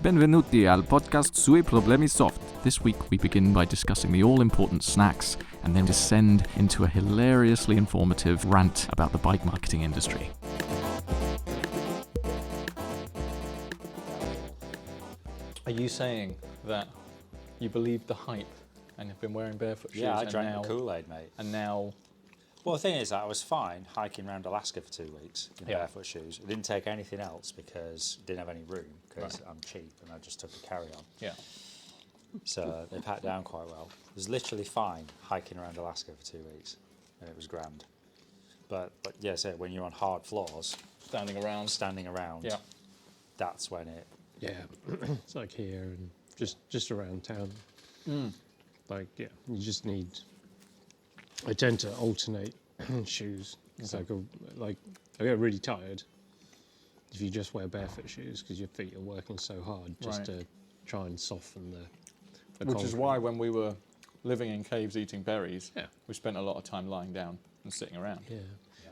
Benvenuti al podcast sui problemi soft. This week we begin by discussing the all-important snacks and then descend into a hilariously informative rant about the bike marketing industry. Are you saying that you believed the hype and have been wearing barefoot shoes? Yeah, I drank the Kool-Aid, mate. And now... Well, the thing is, I was fine hiking around Alaska for 2 weeks in barefoot shoes. I didn't take anything else because I didn't have any room, because I'm cheap and I just took a carry-on. Yeah. So they packed down quite well. It was literally fine hiking around Alaska for 2 weeks, and it was grand. But yeah, so when you're on hard floors, Standing around, yeah, that's when it... Yeah, it's like here and just around town. Like, yeah, you just need... I tend to alternate shoes. It's like I get really tired if you just wear barefoot shoes because your feet are working so hard just to try and soften the Which concrete. is why when we were living in caves eating berries, we spent a lot of time lying down and sitting around. Yeah.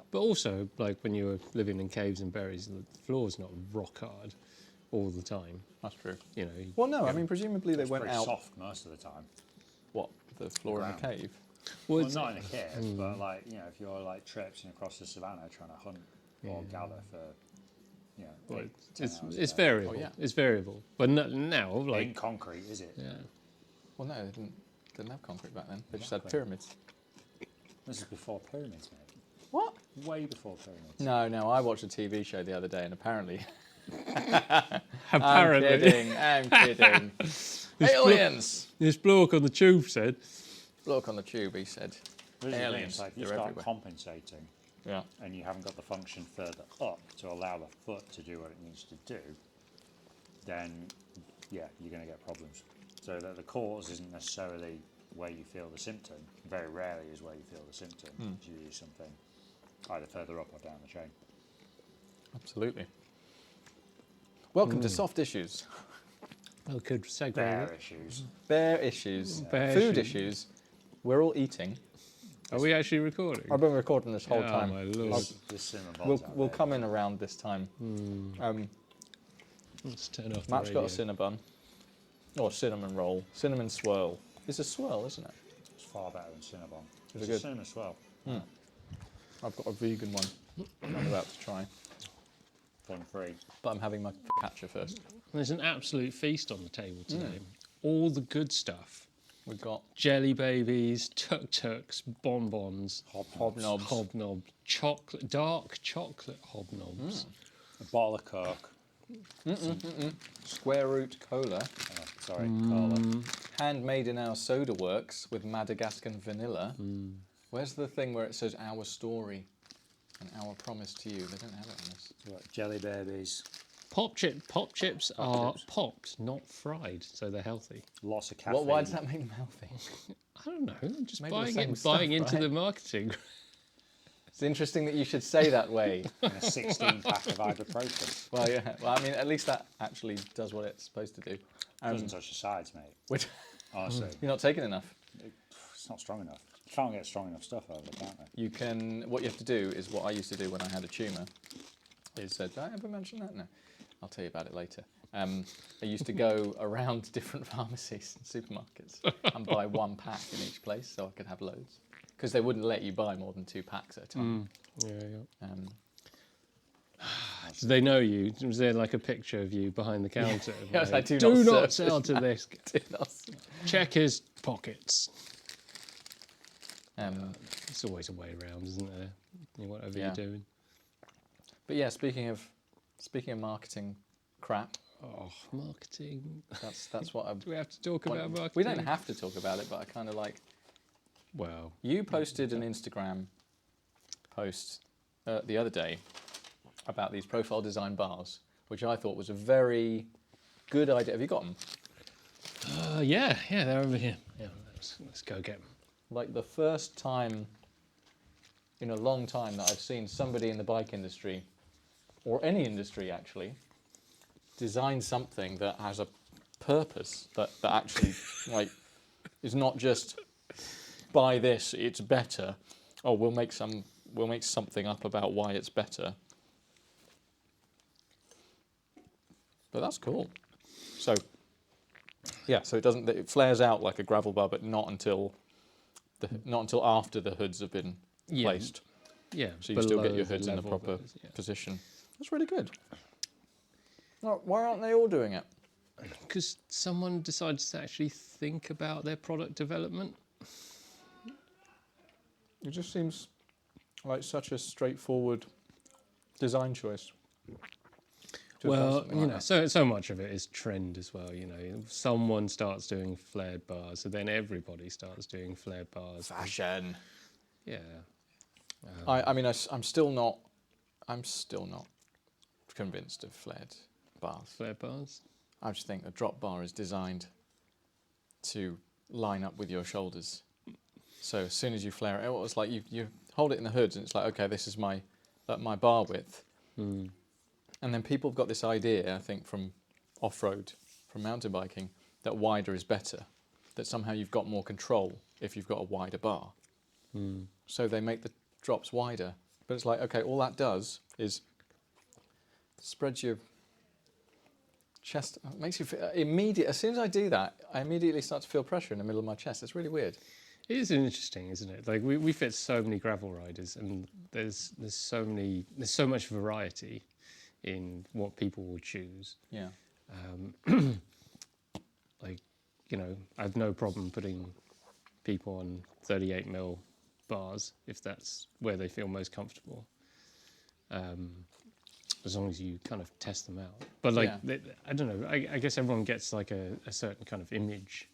But also, like when you were living in caves and berries, the floor's not rock hard all the time. That's true. You know. Well, no, I mean, presumably they It's went pretty out... soft most of the time. What, the floor in the cave? Well, not in a cave, but like, you know, if you're like traipsing across the savannah trying to hunt or gather for, you know, Well, 8 to 10 hours a it's day. variable. Oh, yeah. It's variable. But now, It like... ain't concrete, is it? Yeah. Well, no, they didn't have concrete back then. They just had Exactly. pyramids. This is before pyramids, mate. What? Way before pyramids. No, I watched a TV show the other day and apparently... Apparently. I'm kidding. Aliens! This bloke on the tube said... Bloke on the tube, he said. This is the thing, Aliens, it's like if you they're start everywhere. compensating Yeah. and you haven't got the function further up to allow the foot to do what it needs to do, then yeah, you're going to get problems. So that the cause isn't necessarily where you feel the symptom. Very rarely is where you feel the symptom. It's usually something either further up or down the chain. Absolutely. Welcome to Soft Issues. Oh, good segue. Bare issues. Bear issues. Bear Food issues. issues. We're all eating. Are we actually recording? I've been recording this whole Oh, time. my lord. This cinnamon bon's out We'll there. come in around this time. Let's turn off the Matt's got radio. a cinnabon. Or cinnamon roll. Cinnamon swirl. It's a swirl, isn't it? It's far better than Cinnabon. Is It's it a good? cinnamon swirl. I've got a vegan one I'm about to try. Fun free. But I'm having my focaccia first. There's an absolute feast on the table today. All the good stuff. We've got Jelly babies, tuk-tuks, bonbons, hobnobs. hobnobs, chocolate, dark chocolate hobnobs. A bottle of Coke. Square root cola. Oh, sorry, cola. Handmade in our soda works with Madagascar vanilla. Where's the thing where it says our story and our promise to you? They don't have it on this. We've got jelly babies. Pop chips are popped, not fried, so they're healthy. Lots of caffeine. Why does that make them healthy? I don't know. I'm just Made of the buying same it, stuff, buying into right? the marketing. It's interesting that you should say that way. And a 16 pack of ibuprofen. Well, yeah. Well, I mean, at least that actually does what it's supposed to do. Doesn't touch the sides, mate. Which Honestly, you're not taking enough. it's not strong enough. You can't get strong enough stuff over the counter. You can. What you have to do is what I used to do when I had a tumour. Is did I ever mention that? No. I'll tell you about it later. I used to go around different pharmacies and supermarkets and buy one pack in each place so I could have loads. Because they wouldn't let you buy more than 2 packs at a time. Yeah. Um, Do they know you? Was there like a picture of you behind the counter? Yeah, it's like, do "Do not not serve sell to this. Check his pockets. It's always a way around, isn't there? Whatever Yeah. you're doing. But yeah, speaking of marketing crap, Oh, marketing. that's what I. Do we have to talk about marketing? We don't have to talk about it, but I kind of like. Well, You posted an Instagram post the other day about these profile design bars, which I thought was a very good idea. Have you got them? yeah, they're over here. Yeah, let's go get them. Like the first time in a long time that I've seen somebody in the bike industry, or any industry actually, design something that has a purpose that actually like is not just buy this, it's better. Oh, we'll make something up about why it's better. But that's cool. So yeah, so it flares out like a gravel bar, but not until after the hoods have been placed. Yeah. So you still get below your the hoods in the level proper that is, yeah. position. That's really good. Why aren't they all doing it? Because someone decides to actually think about their product development. It just seems like such a straightforward design choice. to have done Well, something like that. so much of it is trend as well. Someone starts doing flared bars, so then everybody starts doing flared bars. Fashion. Yeah. I mean, I'm still not convinced of flared bars. Flared bars. I just think a drop bar is designed to line up with your shoulders. So as soon as you flare it, it's like you hold it in the hoods and it's like, okay, this is my bar width. Mm. And then people have got this idea, I think, from off-road, from mountain biking, that wider is better, that somehow you've got more control if you've got a wider bar. Mm. So they make the drops wider. But it's like, okay, all that does is spreads your chest, makes you feel immediate. As soon as I do that, I immediately start to feel pressure in the middle of my chest. It's really weird. It is interesting, isn't it? Like we fit so many gravel riders, and there's so much variety in what people will choose. Yeah. I have no problem putting people on 38mm bars if that's where they feel most comfortable. As long as you kind of test them out. But I don't know, I guess everyone gets like a certain kind of image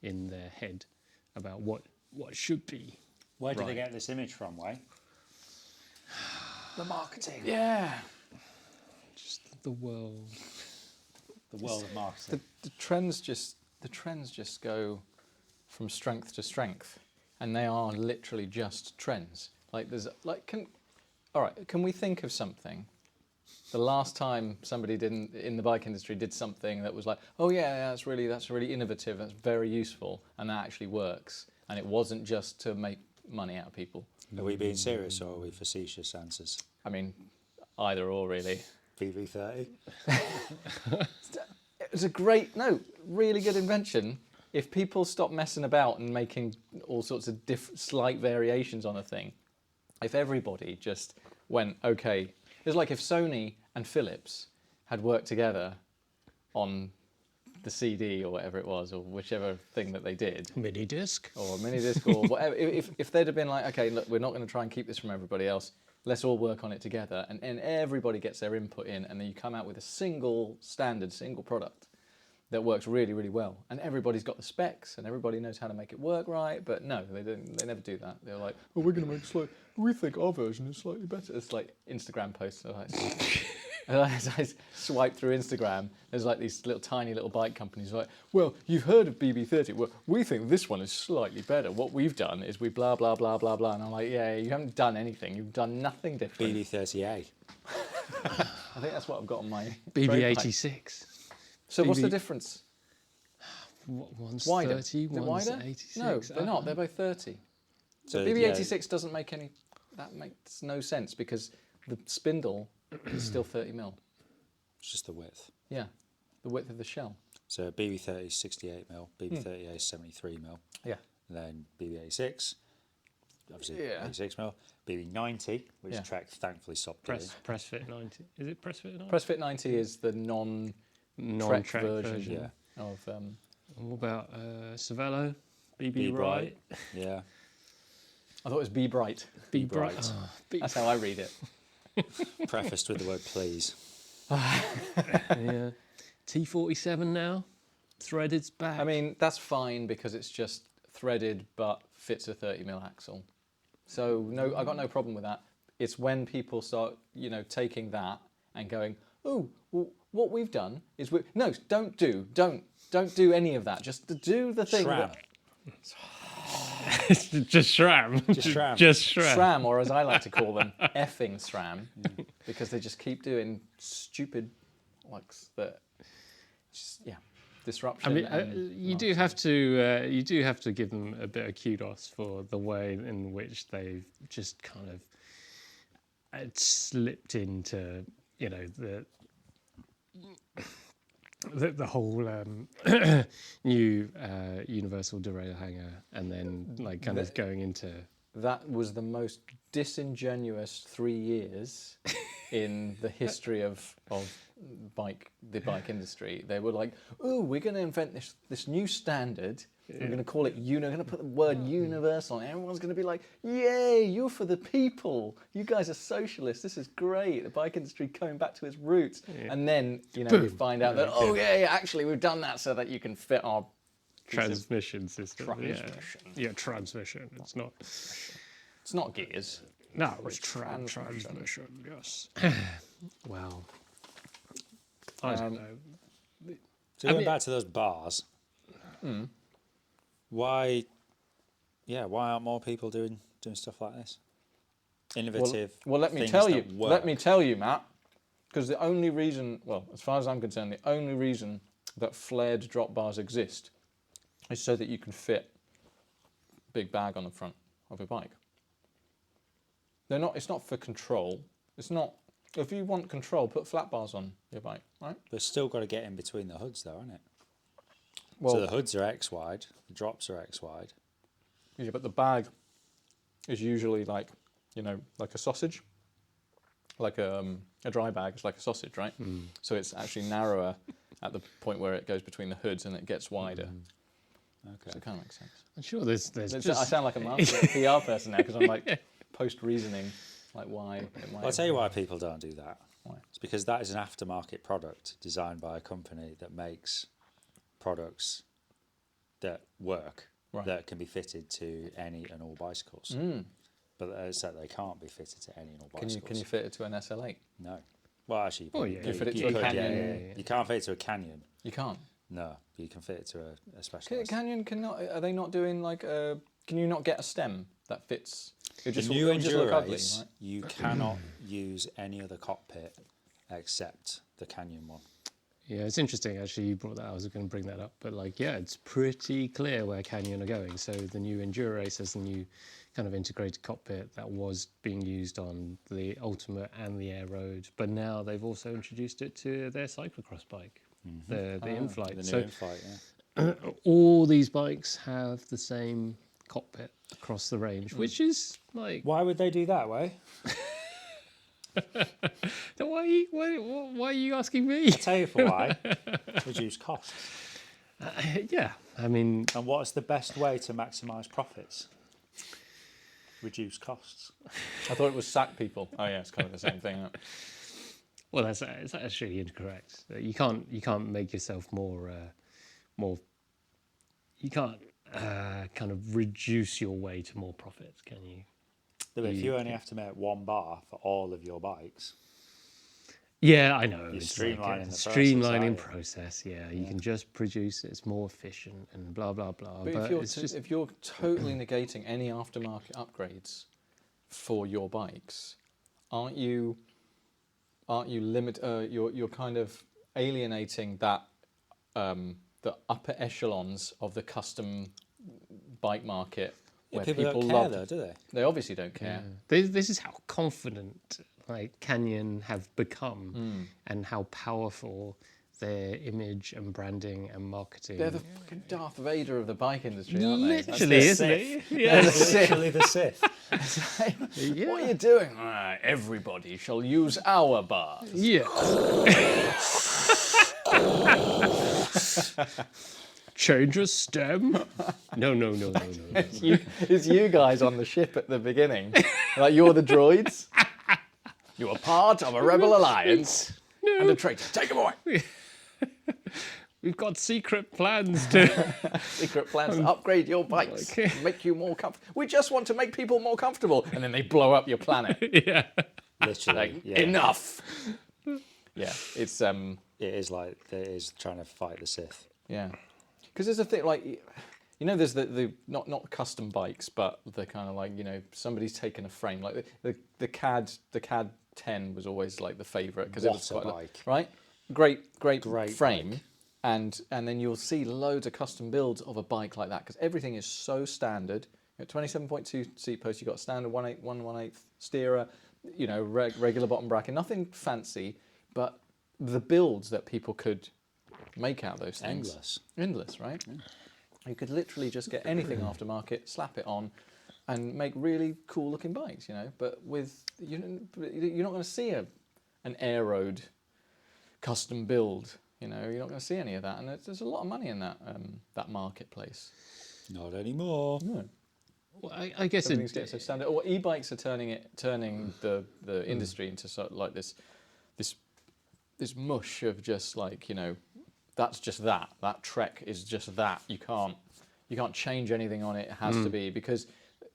in their head about what should be. Where do they get this image from, Way? The marketing. Yeah. Just the world. The world of marketing. The trends just go from strength to strength, and they are literally just trends. Can we think of something? The last time somebody in the bike industry did something that was like, oh yeah, that's really innovative, that's very useful, and that actually works, and it wasn't just to make money out of people. Are we being serious or are we facetious answers? I mean, either or really. VV30? It was really good invention. If people stop messing about and making all sorts of slight variations on a thing, if everybody just went, okay, it's like if Sony and Philips had worked together on the CD or whatever it was, or whichever thing that they did. Mini disc. Or a mini disc or whatever. If they'd have been like, okay, look, we're not going to try and keep this from everybody else. Let's all work on it together. And everybody gets their input in, and then you come out with a single product that works really, really well. And everybody's got the specs and everybody knows how to make it work right. But no, they never do that. They're like, oh, we're going to make we think our version is slightly better. It's like Instagram posts. As I swipe through Instagram, there's like these tiny little bike companies like, well, you've heard of BB30. Well, we think this one is slightly better. What we've done is we blah, blah, blah, blah, blah. And I'm like, yeah, you haven't done anything. You've done nothing different. BB30A. I think that's what I've got on my BB86. So what's the difference? One's wider. 30, Is it wider? wider? 86. No, they're not. They're both 30. So BB86 doesn't make any... That makes no sense because the spindle is still 30mm. It's just the width. Yeah, the width of the shell. So BB30 is 68mm, BB30A is 73mm. Yeah. And then BB86, obviously 86mm. BB90, which Trek thankfully stopped doing. Press Fit 90. Is it Press Fit 90? Press Fit 90 is the non-Trek version of... What about Cervelo? BB Bright? Yeah. I thought it was Be Bright. Be Bright. Oh, That's how I read it. Prefaced with the word please. Yeah. T47 now. Threaded's back. I mean, that's fine because it's just threaded but fits a 30mm axle. So no, I got no problem with that. It's when people start, taking that and going, oh, well, what we've done is don't do any of that. Just do the thing. SRAM. Just SRAM. Just SRAM. Just SRAM. SRAM, or as I like to call them, effing SRAM, because they just keep doing stupid that. Disruption. I mean, you do have to give them a bit of kudos for the way in which they've just kind of slipped into, the whole new universal derailleur hanger, and then like kind of going into That was the most disingenuous 3 years in the history of the bike industry. They were like, "Oh, we're going to invent this new standard. We're going to call it We're going to put the word universal on it. Everyone's going to be like, yay, you're for the people. You guys are socialists. This is great. The bike industry coming back to its roots." And then you find out that actually we've done that so that you can fit our transmission system. Transmission. Yeah, transmission. It's not. It's not gears. No, it's transmission. Yes. Well, I don't know. So going back to those bars, why aren't more people doing stuff like this? Innovative. Well, let me things tell you. that work. Let me tell you, Matt. Because the only reason, well, as far as I'm concerned, the only reason that flared drop bars exist is so that you can fit a big bag on the front of your bike. They're not. It's not for control. It's not. If you want control, put flat bars on your bike, right? But still got to get in between the hoods, though, isn't it? Well, So the hoods are X wide, the drops are X wide. yeah, but the bag is usually like a sausage, like a dry bag. It's like a sausage, right? So it's actually narrower at the point where it goes between the hoods, and it gets wider. Okay. So it kind of makes sense. I'm sure there's I just sound like a PR person now because I'm like post-reasoning, like why it might. I'll tell you why people don't do that. Why? It's because that is an aftermarket product designed by a company that makes products that work, Right. that can be fitted to any and all bicycles. But as I said, they can't be fitted to any and all bicycles. Can you fit it to an SL8? No. Well, actually, you yeah. You fit it you to a could, Canyon. yeah. You can't fit it to a Canyon. You can't. No, but you can fit it to a specialist. Canyon cannot. Are they not doing like a? Can you not get a stem that fits? It The just new it'll just look ugly, Endurace, right? you cannot use any other cockpit except the Canyon one. Yeah, it's interesting actually you brought that. I was going to bring that up, but like, yeah, it's pretty clear where Canyon are going. So the new Endurace has the new kind of integrated cockpit that was being used on the Ultimate and the Air Road, but now they've also introduced it to their cyclocross bike, the in-flight. The new So in-flight, yeah. all these bikes have the same cockpit across the range, which is like, Why would they do that way? why are you asking me? I'll tell you for why. Reduce costs. Yeah, I mean, And what's the best way to maximise profits? Reduce costs. I thought it was sack people. Oh yeah, it's kind of the same thing. Isn't it? well, it's actually incorrect. You can't make yourself more. You can't kind of reduce your way to more profits, can you? But if you only have to make one bar for all of your bikes, Yeah, I know. You're it's streamlining like a the process, streamlining aren't you? process. Yeah, you can just produce it. It's more efficient and blah blah blah. But if you're totally negating any aftermarket upgrades for your bikes, aren't you you're kind of alienating that the upper echelons of the custom bike market where people don't care love though, do they? They obviously don't care. This is how confident like Canyon have become, and how powerful their image and branding and marketing. They're the fucking Darth Vader of the bike industry, aren't they? Literally, isn't it? Yeah. Literally the Sith. What are you doing? Everybody shall use our bars. Yeah. Change a stem? No. It's you guys on the ship at the beginning. Like you're the droids. You are part of a rebel alliance and a traitor. Take them away. We've got secret plans to. Secret plans to upgrade your bikes, make you more comfortable. We just want to make people more comfortable, and then they blow up your planet. Yeah. Literally. Like yeah. enough. Yeah, it's It is like it is trying to fight the Sith. yeah, because there's a thing like there's the not custom bikes, but the kind of like somebody's taken a frame like the CAD 10 was always like the favourite because it was What a quite bike. right, great frame. bike. And then you'll see loads of custom builds of a bike like that because everything is so standard. 27.2 seat post, you've got standard 1/8 steerer, regular bottom bracket, nothing fancy, but the builds that people could make out of those things. Endless, right? Yeah. You could literally just get anything aftermarket, slap it on, and make really cool looking bikes, But you're not going to see an aeroed custom build, You're not going to see any of that, and there's a lot of money in that marketplace. Not anymore. No. Well, I guess everything's getting so standard. Or e-bikes are turning the industry into sort of like this mush of just like that's just that Trek is just that. You can't change anything on it. It has to be, because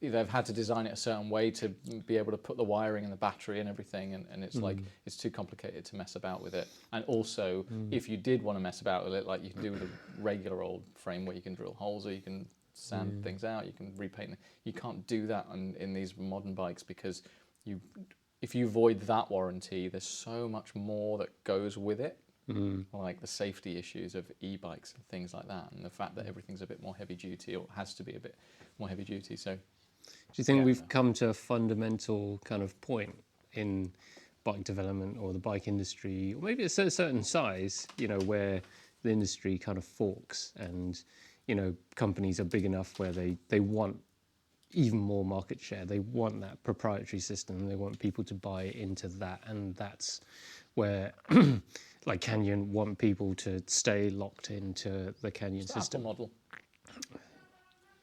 they've had to design it a certain way to be able to put the wiring and the battery and everything, and it's like it's too complicated to mess about with it. And also, if you did want to mess about with it, like you can do with a regular old frame where you can drill holes or you can sand things out, you can repaint them. You can't do that in these modern bikes, because if you void that warranty, there's so much more that goes with it. Like the safety issues of e-bikes and things like that, and the fact that everything's a bit more heavy duty, or has to be a bit more heavy duty. So, do you think we've come to a fundamental kind of point in bike development or the bike industry, or maybe it's a certain size, where the industry kind of forks, and companies are big enough where they want even more market share, they want that proprietary system, they want people to buy into that, and that's where like Canyon want people to stay locked into the Canyon system. Apple model.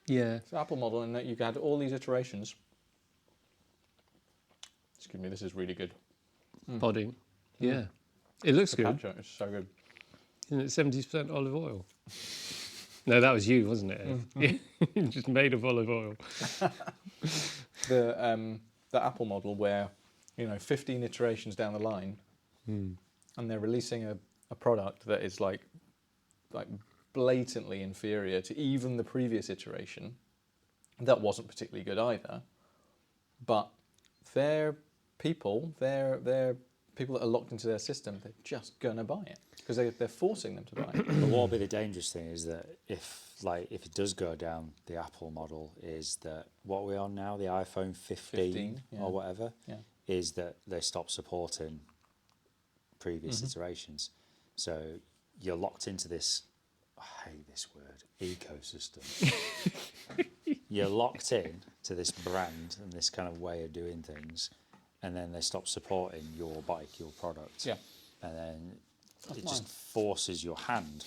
Yeah. It's the Apple model, in that you had all these iterations. Excuse me, this is really good. Podding. Yeah. It looks good. It's so good. Isn't it 70% olive oil? No, that was you, wasn't it? Just made of olive oil. The Apple model, where 15 iterations down the line, and they're releasing a product that is like blatantly inferior to even the previous iteration. That wasn't particularly good either. But they're people that are locked into their system. They're just gonna buy it because they're forcing them to buy it. But what will be the dangerous thing is that if it does go down the Apple model, is that what we're on now, the iPhone 15 or whatever, is that they stop supporting previous iterations. So you're locked into this, I hate this word, ecosystem. You're locked in to this brand and this kind of way of doing things, and then they stop supporting your bike, your product. Yeah. And then it just forces your hand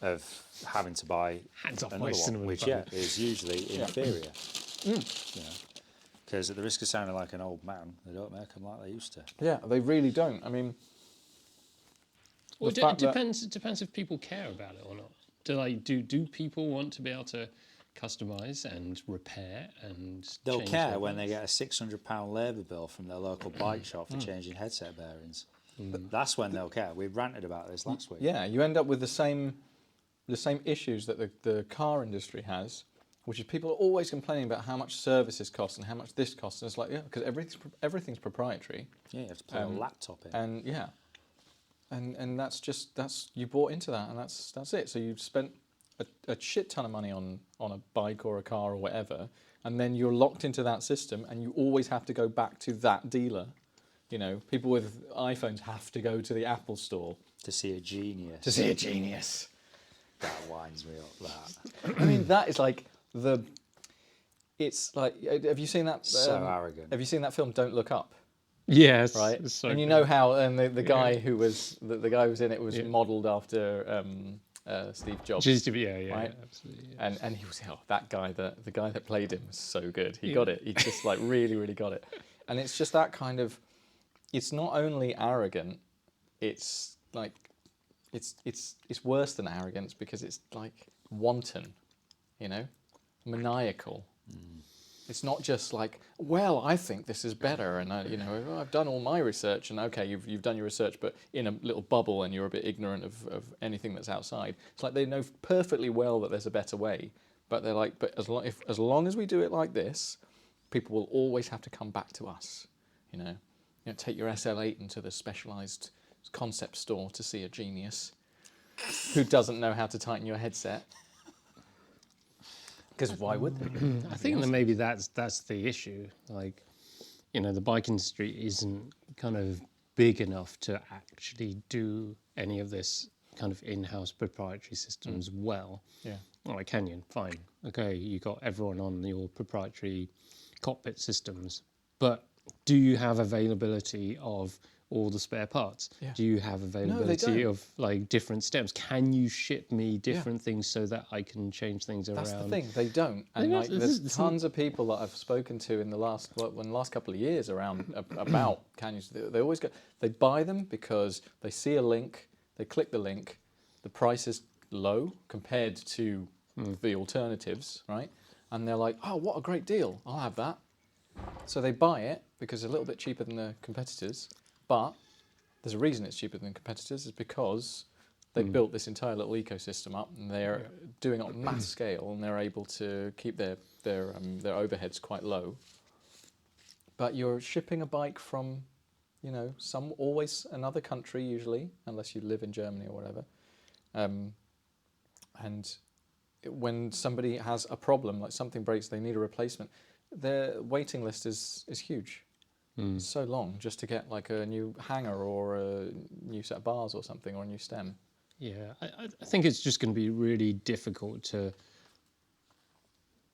of having to buy another one, which is usually inferior. Because at the risk of sounding like an old man, they don't make them like they used to. Yeah, they really don't. I mean, well, it depends. It depends if people care about it or not. Do people want to be able to customise and repair and? They'll care when they get a £600 labour bill from their local bike shop for changing headset bearings. That's when they'll care. We ranted about this last week. Yeah, you end up with the same issues that the car industry has, which is people are always complaining about how much services cost and how much this costs. And it's like, because everything's proprietary. Yeah, you have to put a laptop in. And and that's you bought into that, and that's it. So you've spent a shit ton of money on a bike or a car or whatever, and then you're locked into that system, and you always have to go back to that dealer. People with iPhones have to go to the Apple store to see a genius. That winds me up. That. I mean, that is like it's like. Have you seen that? So arrogant. Have you seen that film? Don't Look Up. Yes. Right. So and you know how the guy who was the guy who was in it was modelled after Steve Jobs. Yeah, right? Absolutely. Yeah. And he was that guy the guy that played him was so good. He got it. He just like really really got it. And it's just that kind of. It's not only arrogant. It's like. It's worse than arrogance, because it's like wanton, maniacal. It's not just like, well, I think this is better, and I've done all my research, and okay, you've done your research, but in a little bubble, and you're a bit ignorant of anything that's outside. It's like they know perfectly well that there's a better way, but they're like, but as long as we do it like this, people will always have to come back to us. Take your SL8 into the specialised concept store to see a genius who doesn't know how to tighten your headset. Because why would they? I think that maybe that's the issue. Like, the bike industry isn't kind of big enough to actually do any of this kind of in-house proprietary systems well. Yeah. All right, Canyon, fine. Okay, you got everyone on your proprietary cockpit systems, but do you have availability of all the spare parts? Yeah. Do you have availability of like different stems? Can you ship me different things so that I can change things around? That's the thing, they don't. And like, there's tons of people that I've spoken to in the last couple of years around about canyons. They always go, they buy them because they see a link, they click the link, the price is low compared to the alternatives, right? And they're like, oh, what a great deal, I'll have that. So they buy it because it's a little bit cheaper than the competitors, but there's a reason it's cheaper than competitors, is because they built this entire little ecosystem up, and they're doing it on mass scale, and they're able to keep their overheads quite low. But you're shipping a bike from, you know, always another country usually, unless you live in Germany or whatever. And when somebody has a problem, like something breaks, they need a replacement, their waiting list is huge. So long just to get like a new hanger or a new set of bars or something, or a new stem. Yeah, I think it's just going to be really difficult to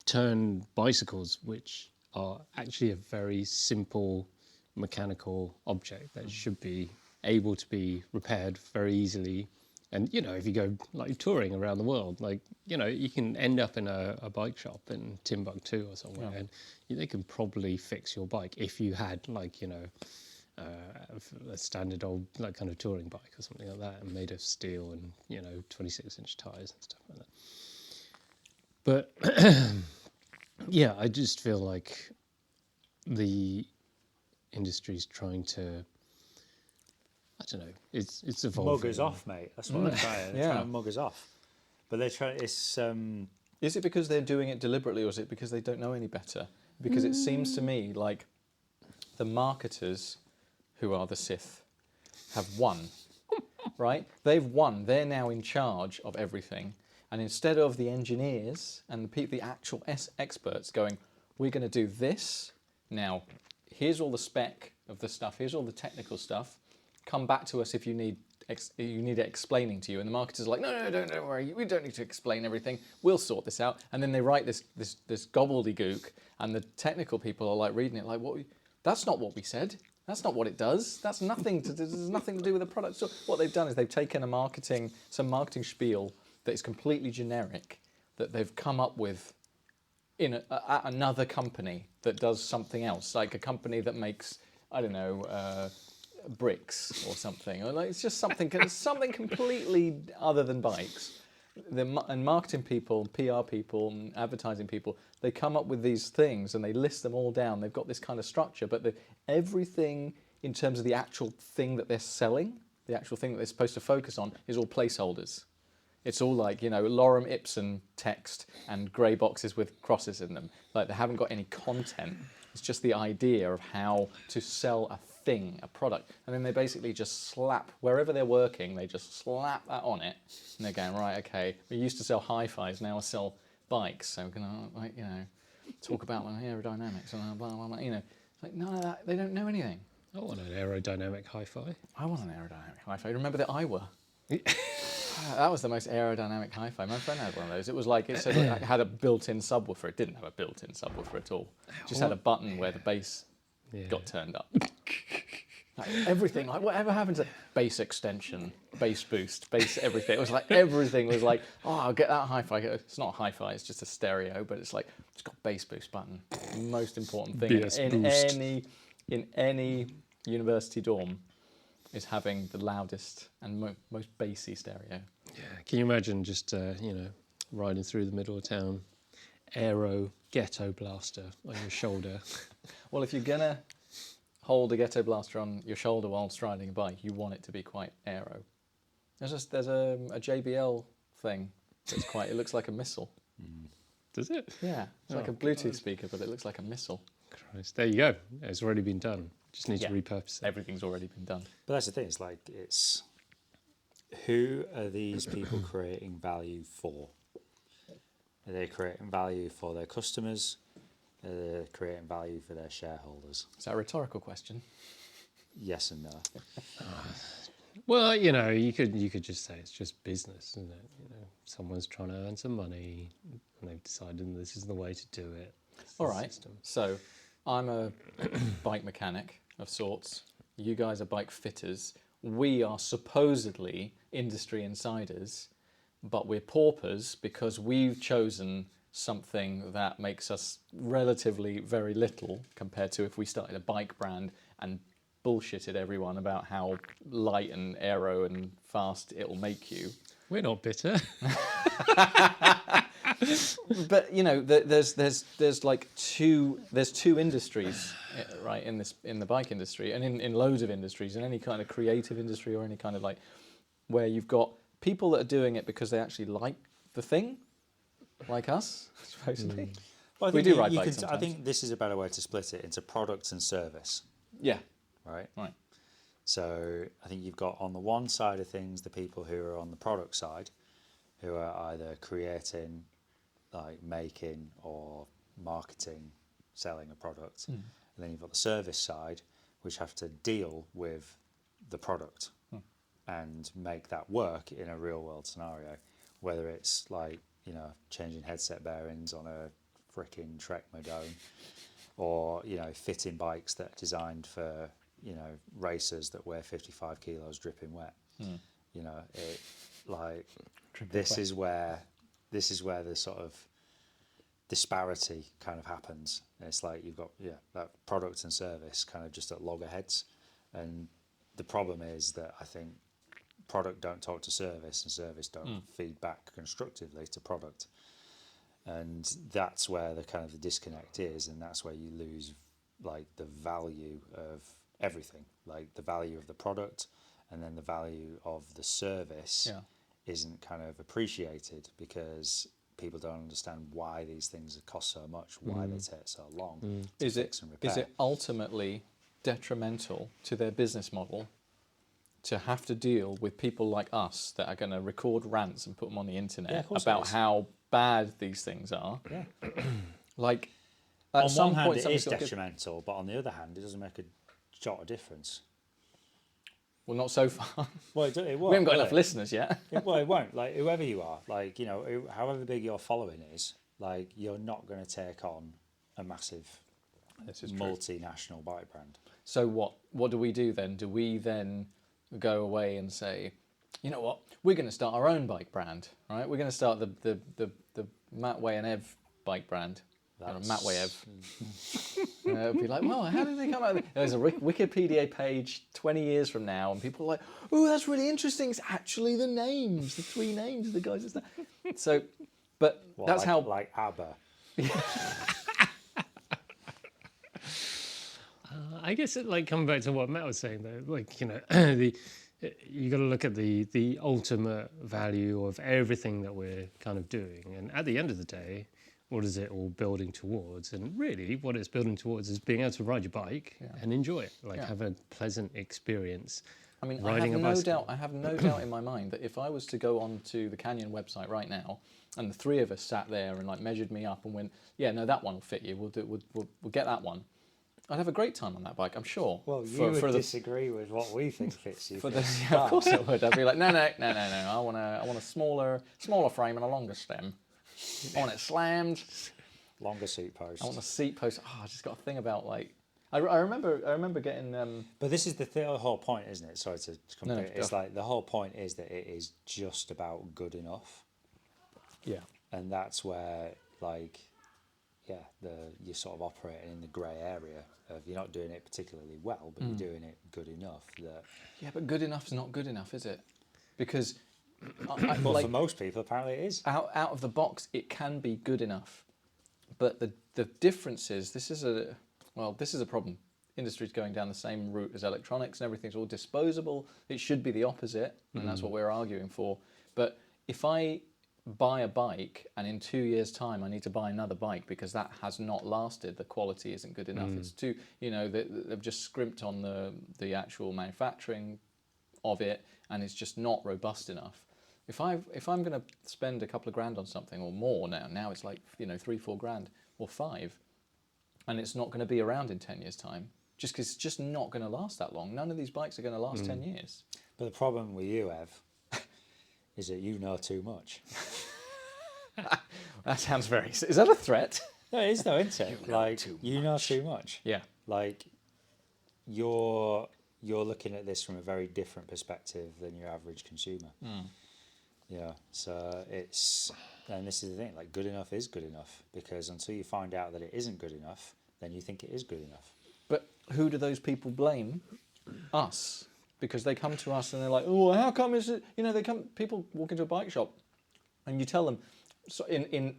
turn bicycles, which are actually a very simple mechanical object that should be able to be repaired very easily. And, you know, if you go like touring around the world, like, you know, you can end up in a bike shop in Timbuktu or somewhere, and they can probably fix your bike if you had like, you know, a standard old like kind of touring bike or something like that, and made of steel and, you know, 26-inch tires and stuff like that. But yeah, I just feel like the industry's trying to, I don't know, it's evolving. Mug us off, mate. That's what I'm trying. They're trying to mug us off. But they're trying. It's. Is it because they're doing it deliberately, or is it because they don't know any better? Because it seems to me like the marketers, who are the Sith, have won, right? They've won. They're now in charge of everything. And instead of the engineers and the actual experts going, we're going to do this. Now, here's all the spec of the stuff. Here's all the technical stuff. Come back to us if you need it explaining to you. And the marketers are like, no, don't worry. We don't need to explain everything. We'll sort this out. And then they write this gobbledygook, and the technical people are like reading it like, what? That's not what we said. That's not what it does. There's nothing to do with the product. So what they've done is they've taken some marketing spiel that is completely generic, that they've come up with in another company that does something else, like a company that makes, I don't know, bricks or something, or like it's just something completely other than bikes. And marketing people, PR people, and advertising people, they come up with these things and they list them all down. They've got this kind of structure, but everything in terms of the actual thing that they're selling, the actual thing that they're supposed to focus on, is all placeholders. It's all like, you know, lorem ipsum text and grey boxes with crosses in them. Like, they haven't got any content. It's just the idea of how to sell a thing, a product. And then they basically just slap, wherever they're working, they just slap that on it. And they're going, right, okay, we used to sell hi-fis, now I sell bikes. So we're going to, like, you know, talk about aerodynamics and blah, blah, blah. You know, it's like, none of that, they don't know anything. I want an aerodynamic hi-fi. I want an aerodynamic hi-fi. Remember the Iwa? That was the most aerodynamic hi-fi. My friend had one of those. It was like, it said it had a built-in subwoofer. It didn't have a built-in subwoofer at all. It just had a button where the bass got turned up. Like everything, like whatever happened to bass extension, bass boost, bass everything. It was like everything was like, oh, I'll get that hi-fi. It's not hi-fi, it's just a stereo, but it's like, it's got bass boost button. The most important thing in any university dorm is having the loudest and most bassy stereo. Yeah, can you imagine just, you know, riding through the middle of town, aero ghetto blaster on your shoulder? Well, if you're gonna hold a ghetto blaster on your shoulder while riding a bike, you want it to be quite aero. There's a JBL thing that's quite, it looks like a missile. Does it? Yeah, it's like a Bluetooth speaker, but it looks like a missile. Christ, there you go. It's already been done. Just need to repurpose it. Everything's already been done. But that's the thing. It's like, it's who are these people creating value for? Are they creating value for their customers? Are they creating value for their shareholders? Is that a rhetorical question? Yes and no. Well, you know, you could just say it's just business, isn't it? You know, someone's trying to earn some money, and they've decided this is the way to do it. It's All the right. system. So I'm a bike mechanic of sorts. You guys are bike fitters. We are supposedly industry insiders, but we're paupers because we've chosen something that makes us relatively very little compared to if we started a bike brand and bullshitted everyone about how light and aero and fast it'll make you. We're not bitter. But you know, there's like two industries, right, in the bike industry and in loads of industries, in any kind of creative industry or any kind of like where you've got people that are doing it because they actually like the thing, like us, supposedly. Well, I We think do ride you bikes could, I sometimes. think this is a better way to split it into product and service, Yeah, right? right. So I think you've got on the one side of things the people who are on the product side, who are either creating, like making or marketing, selling a product. And then you've got the service side, which have to deal with the product and make that work in a real world scenario, whether it's like, you know, changing headset bearings on a frickin' Trek Modone, or, you know, fitting bikes that are designed for, you know, racers that weigh 55 kilos dripping wet. You know, it like this is where the sort of disparity kind of happens. It's like you've got that product and service kind of just at loggerheads, and the problem is that I think product don't talk to service and service don't feed back constructively to product, and that's where the kind of the disconnect is, and that's where you lose like the value of everything, like the value of the product, and then the value of the service isn't kind of appreciated because people don't understand why these things cost so much, why they take so long to fix and repair. Is it ultimately detrimental to their business model to have to deal with people like us that are going to record rants and put them on the internet about how bad these things are? Yeah. Like, On some one hand, point it is somebody's got to give- detrimental, but on the other hand, it doesn't make a jot of difference. Well, not so far. Well, it won't. We haven't got will enough it? listeners yet. Well, it won't. Like, whoever you are, like, you know, however big your following is, like, you're not going to take on a massive This is true. multinational bike brand. So what do we do then? Do we then go away and say, you know what, we're going to start our own bike brand, right? We're going to start the Matway and Ev bike brand. Matway Ev. It'll be like, well, how did they come out of it? There's a Wikipedia page 20 years from now, and people are like, oh, that's really interesting. It's actually the names, the three names of the guys. So, but What, that's like, how. like ABBA. I guess it like coming back to what Matt was saying though, like, you know, you got to look at the ultimate value of everything that we're kind of doing, and at the end of the day, what is it all building towards? And really, what it's building towards is being able to ride your bike and enjoy it, like have a pleasant experience. I mean, riding a I bicycle. have no doubt in my mind that if I was to go onto the Canyon website right now, and the three of us sat there and like measured me up and went, yeah, no, that one will fit you. We'll get that one. I'd have a great time on that bike, I'm sure. Well, you would disagree with what we think fits you. Yeah, of course I would. I'd be like, no. I want a smaller frame and a longer stem. I want it slammed. Longer seat post. I want a seat post. Oh, I just got a thing about like. I remember getting. But this is the whole point, isn't it? Sorry to compare. No, It's go. like the whole point is that it is just about good enough, Yeah. and that's where like, you're sort of operating in the grey area of you're not doing it particularly well, but you're doing it good enough that. Yeah, but good enough is not good enough, is it? Because. Well, for most people, apparently it is. Out of the box, it can be good enough, but the difference is this is a problem. Industry's going down the same route as electronics, and everything's all disposable. It should be the opposite, and that's what we're arguing for. But if I buy a bike and in 2 years' time I need to buy another bike because that has not lasted, the quality isn't good enough. It's too, you know, they've just scrimped on the actual manufacturing of it, and it's just not robust enough. If I'm going to spend a couple of grand on something or more now it's like, you know, 3-4 grand or 5, and it's not going to be around in 10 years' time, just because it's just not going to last that long. None of these bikes are going to last 10 years. But the problem with you, Ev, is that you know too much. That sounds very. Is that a threat? No, it is though, isn't it? You know Like too you know too much. Yeah. Like you're looking at this from a very different perspective than your average consumer. Yeah. So and this is the thing, like good enough is good enough, because until you find out that it isn't good enough, then you think it is good enough. But who do those people blame? Us. Because they come to us and they're like, oh, how come is it? You know, people walk into a bike shop, and you tell them, so in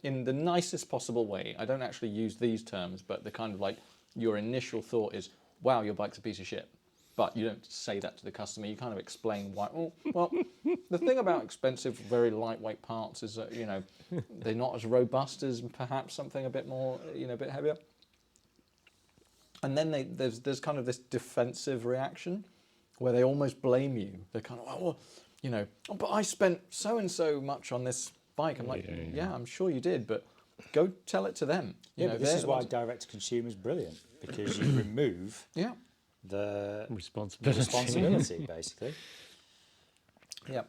the nicest possible way. I don't actually use these terms, but the kind of like your initial thought is, wow, your bike's a piece of shit. But you don't say that to the customer. You kind of explain why. Oh, well, the thing about expensive, very lightweight parts is that, you know, they're not as robust as perhaps something a bit more, you know, a bit heavier. And then there's kind of this defensive reaction where they almost blame you. They're kind of, oh, well, you know, oh, but I spent so and so much on this bike. I'm like, yeah, I'm sure you did, but go tell it to them. You know, but this is why direct to consumer is brilliant, because you remove the responsibility basically. Yeah.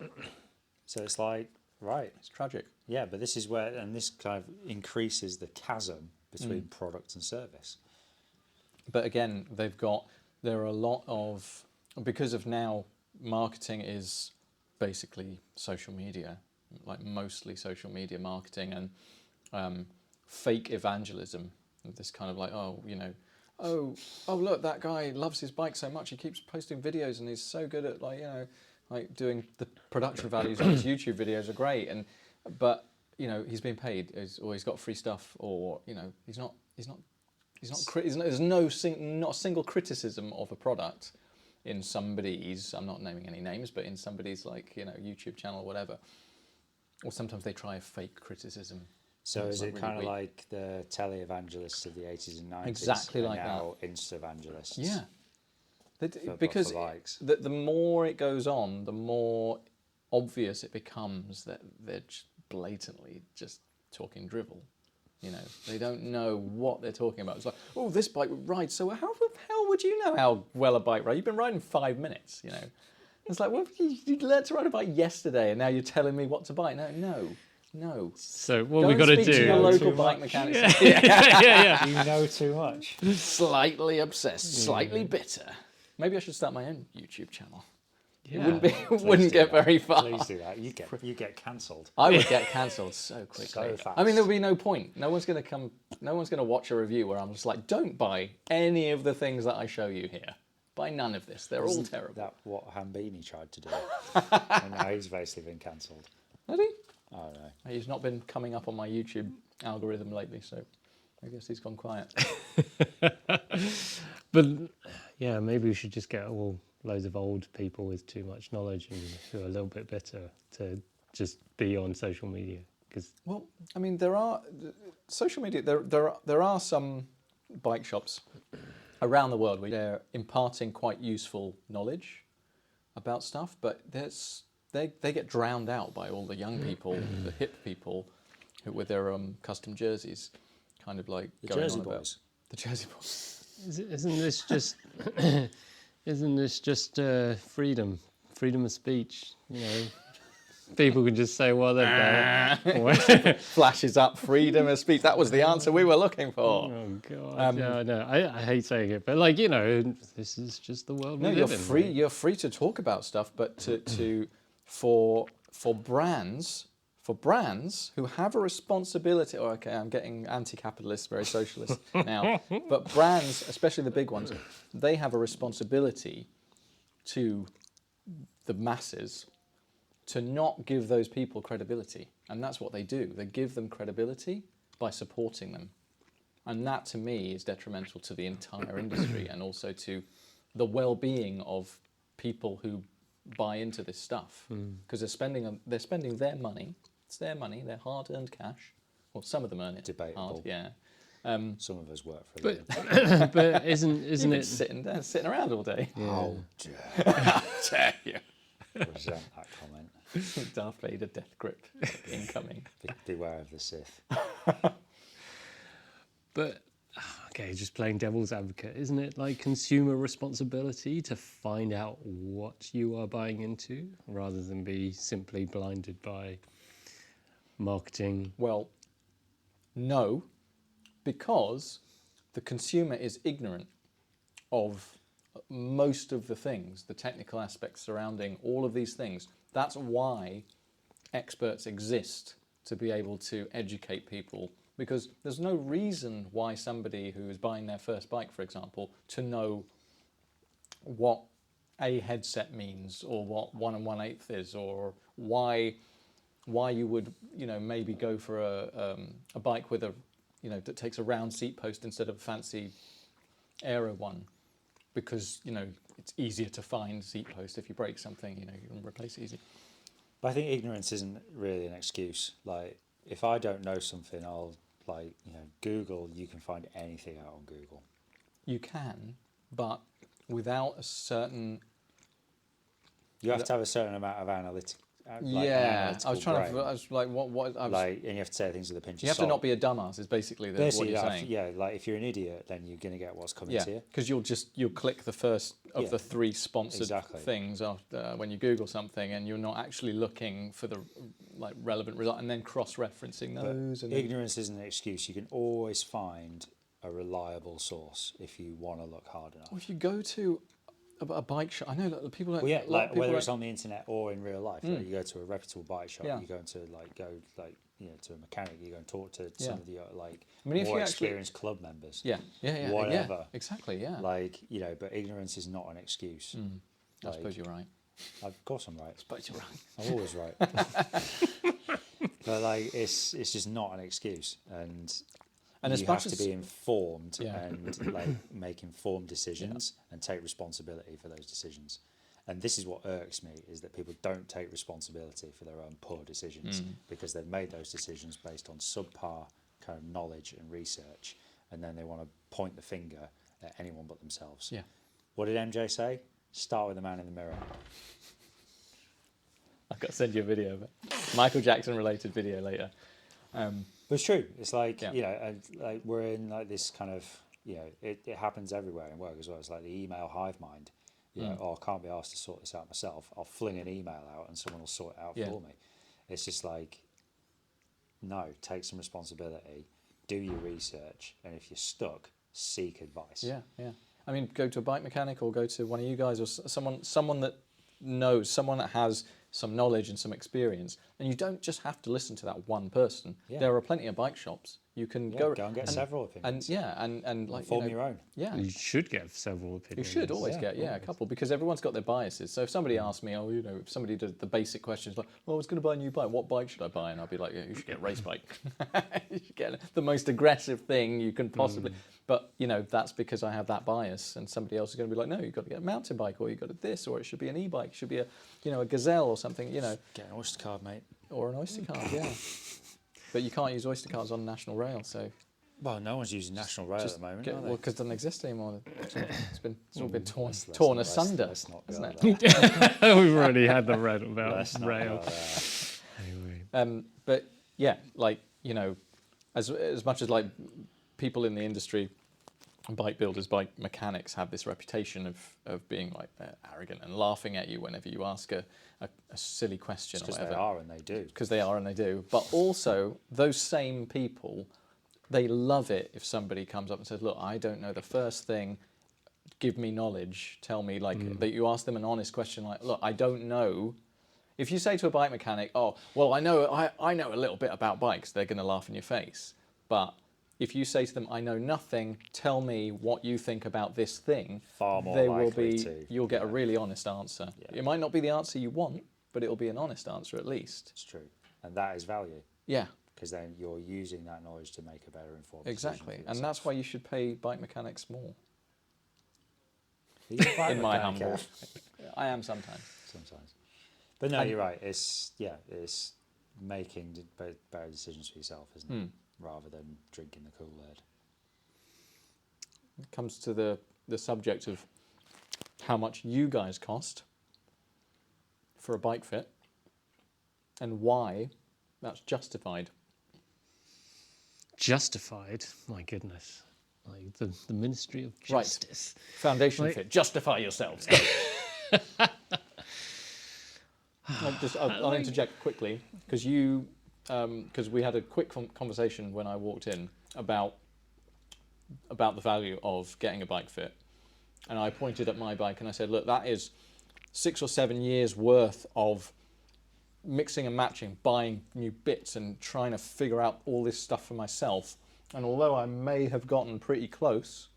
So it's like, right, It's tragic. yeah, but this is where, and this kind of increases the chasm between product and service. But again, there are a lot of, because of now marketing is basically social media, like mostly social media marketing and fake evangelism. This kind of like, oh, you know, oh look, that guy loves his bike so much, he keeps posting videos and he's so good at, like, you know, like doing the production values on his YouTube videos are great, but you know, he's being paid, or he's got free stuff, or you know, there's not a single criticism of a product in somebody's, I'm not naming any names, but in somebody's, like, you know, YouTube channel or whatever. Or sometimes they try a fake criticism. So is it really kind of weak. like the televangelists of the 80s and 90s? Exactly are like now Insta-evangelists? Yeah. For Because likes. the more it goes on, the more obvious it becomes that they're just blatantly just talking drivel. You know, they don't know what they're talking about. It's like, oh, this bike rides. So how the hell would you know how well a bike rides? You've been riding 5 minutes, you know. It's like, well, you learned to ride a bike yesterday and now you're telling me what to buy. No. So what Go we and got to speak do? to your local Too bike much. mechanic. yeah. You know too much. Slightly obsessed, slightly bitter. Maybe I should start my own YouTube channel. It Yeah. wouldn't get very far. Please do that. You get cancelled. I would get cancelled so quickly. So fast. I mean, there would be no point. No one's going to watch a review where I'm just like, don't buy any of the things that I show you here. Buy none of this. They're all terrible. That what Hambini tried to do, and now he's basically been cancelled. Has he? Oh no. He's not been coming up on my YouTube algorithm lately, so I guess he's gone quiet. But yeah, maybe we should just get loads of old people with too much knowledge and who are a little bit bitter to just be on social media. Because Well, I mean, there are social media. There are some bike shops around the world where they're imparting quite useful knowledge about stuff, but they get drowned out by all the young people, the hip people, who with their custom jerseys, kind of like The going Jersey on about Boys. the Jersey Boys. isn't this just freedom of speech? You know, people can just say what they've got. Flashes up freedom of speech. That was the answer we were looking for. Oh God! Yeah, no, I hate saying it, but like, you know, this is just the world we No, live in. free. right? You're free to talk about stuff, but for brands who have a responsibility. Oh, okay, I'm getting anti-capitalist, very socialist now. But brands, especially the big ones, they have a responsibility to the masses to not give those people credibility, and that's what they do. They give them credibility by supporting them, and that to me is detrimental to the entire industry and also to the well-being of people who buy into this stuff, because they're spending their money. It's their money, their hard-earned cash. Well, some of them earn it Debatable. hard, yeah. Some of us work for a But living. but isn't You've it? been sitting around all day. How Dare you? dare resent that comment? Darth Vader death grip incoming. Beware of the Sith. But okay, just playing devil's advocate, isn't it like consumer responsibility to find out what you are buying into rather than be simply blinded by marketing? Well, no, because the consumer is ignorant of most of the things, the technical aspects surrounding all of these things. That's why experts exist, to be able to educate people, because there's no reason why somebody who is buying their first bike, for example, to know what a headset means or what 1 1/8 is, or why you would, maybe go for a bike with a, that takes a round seat post instead of a fancy aero one, because it's easier to find seat post. If you break something, you can replace it easy. But I think ignorance isn't really an excuse. Like, if I don't know something, I'll Google. You can find anything out on Google. You can, but without a certain. You have to have a certain amount of analytic. Yeah, I was trying to. I was like, what? I was, and you have to say things with a pinch of you have salt. to not be a dumbass. Is basically what you're saying. If you're an idiot, then you're going to get what's coming to you. Because you'll click the first of the 3 sponsored things after when you Google something, and you're not actually looking for the relevant result, and then cross-referencing those. And ignorance isn't an excuse. You can always find a reliable source if you want to look hard enough. Well, if you go to a bike shop, I know that people. Whether it's on the internet or in real life, you go to a reputable bike shop. You go into to a mechanic. You go and talk to some of the more experienced club members. Whatever. Yeah, exactly. Yeah. But ignorance is not an excuse. I suppose you're right. Of course, I'm right. I suppose you're right. I'm always right. But it's just not an excuse, and you have to be informed and make informed decisions and take responsibility for those decisions. And this is what irks me, is that people don't take responsibility for their own poor decisions because they've made those decisions based on subpar kind of knowledge and research, and then they want to point the finger at anyone but themselves. Yeah. What did MJ say? Start with the man in the mirror. I've got to send you a video of it. Michael Jackson related video later. But it's true. It's we're in this kind of, it happens everywhere in work as well. It's like the email hive mind. I can't be asked to sort this out myself. I'll fling an email out and someone will sort it out for me. It's just no, take some responsibility, do your research, and if you're stuck, seek advice. Yeah. I mean, go to a bike mechanic or go to one of you guys or someone that knows, someone that has some knowledge and some experience. And you don't just have to listen to that one person. Yeah. There are plenty of bike shops. You can go and get several opinions. And form your own. Yeah. You should get several opinions. You should always get a couple, because everyone's got their biases. So if somebody asks me, if somebody did the basic questions like, I was going to buy a new bike, what bike should I buy? And I'll be like, you should get a race bike. You should get the most aggressive thing you can possibly. But that's because I have that bias, and somebody else is going to be like, no, you've got to get a mountain bike, or you've got to this, or it should be an e-bike, it should be a Gazelle or something. Get an Oyster card, mate. Or an Oyster card, yeah. But you can't use Oyster cards on National Rail, so. Well, no one's using National Rail at the moment, are they? Well, because it doesn't exist anymore. It's all been torn asunder, hasn't it? We've already had the rant about rail. Anyway. But yeah, as much as people in the industry, bike builders, bike mechanics have this reputation of being arrogant and laughing at you whenever you ask a silly question. Because they are and they do. Because they are and they do. But also, those same people, they love it if somebody comes up and says, look, I don't know the first thing, give me knowledge, tell me, that you ask them an honest question like, look, I don't know. If you say to a bike mechanic, oh, well, I know a little bit about bikes, they're going to laugh in your face. But if you say to them, I know nothing, tell me what you think about this thing, far more you'll get a really honest answer. Yeah. It might not be the answer you want, but it'll be an honest answer at least. It's true. And that is value. Yeah. Because then you're using that knowledge to make a better informed decision. Exactly. And that's why you should pay bike mechanics more. In my humble. I am sometimes. But no, you're right. It's making better decisions for yourself, isn't it? Rather than drinking the Kool-Aid. It comes to the subject of how much you guys cost for a bike fit and why that's justified. Justified? My goodness. like the Ministry of Right. Justice. Foundation Like- fit. Justify yourselves. Go. I'll interject quickly because we had a quick conversation when I walked in about the value of getting a bike fit, and I pointed at my bike and I said, look, that is 6 or 7 years worth of mixing and matching, buying new bits and trying to figure out all this stuff for myself. And although I may have gotten pretty close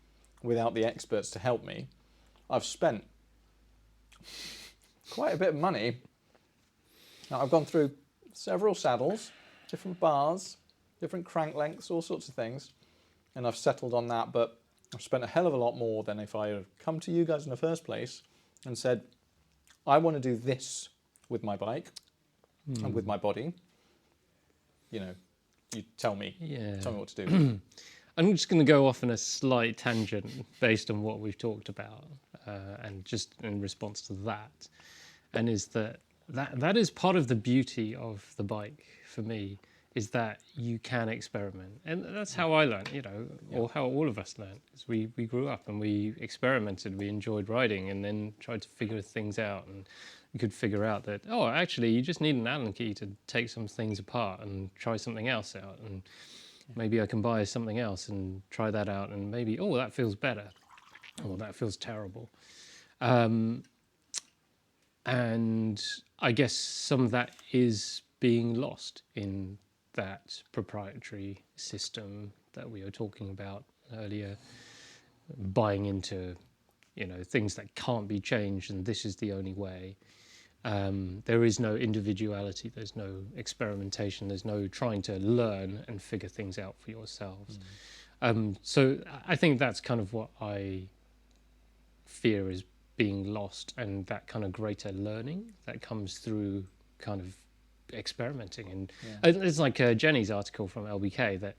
without the experts to help me, I've spent quite a bit of money. Now, I've gone through several saddles, different bars, different crank lengths, all sorts of things, and I've settled on that, but I've spent a hell of a lot more than if I had come to you guys in the first place and said, I want to do this with my bike and with my body. You know, you tell me what to do. I'm just going to go off on a slight tangent based on what we've talked about, and just in response to that, and is that is part of the beauty of the bike for me, is that you can experiment, and that's how I learned, or how all of us learned. Is we grew up and we experimented, we enjoyed riding, and then tried to figure things out, and you could figure out that actually you just need an Allen key to take some things apart and try something else out, and maybe I can buy something else and try that out, and maybe that feels better, or that feels terrible. And I guess some of that is being lost in that proprietary system that we were talking about earlier, buying into, things that can't be changed, and this is the only way. There is no individuality, there's no experimentation, there's no trying to learn and figure things out for yourselves. So I think that's kind of what I fear is being lost, and that kind of greater learning that comes through kind of experimenting. And it's like Jenny's article from LBK that,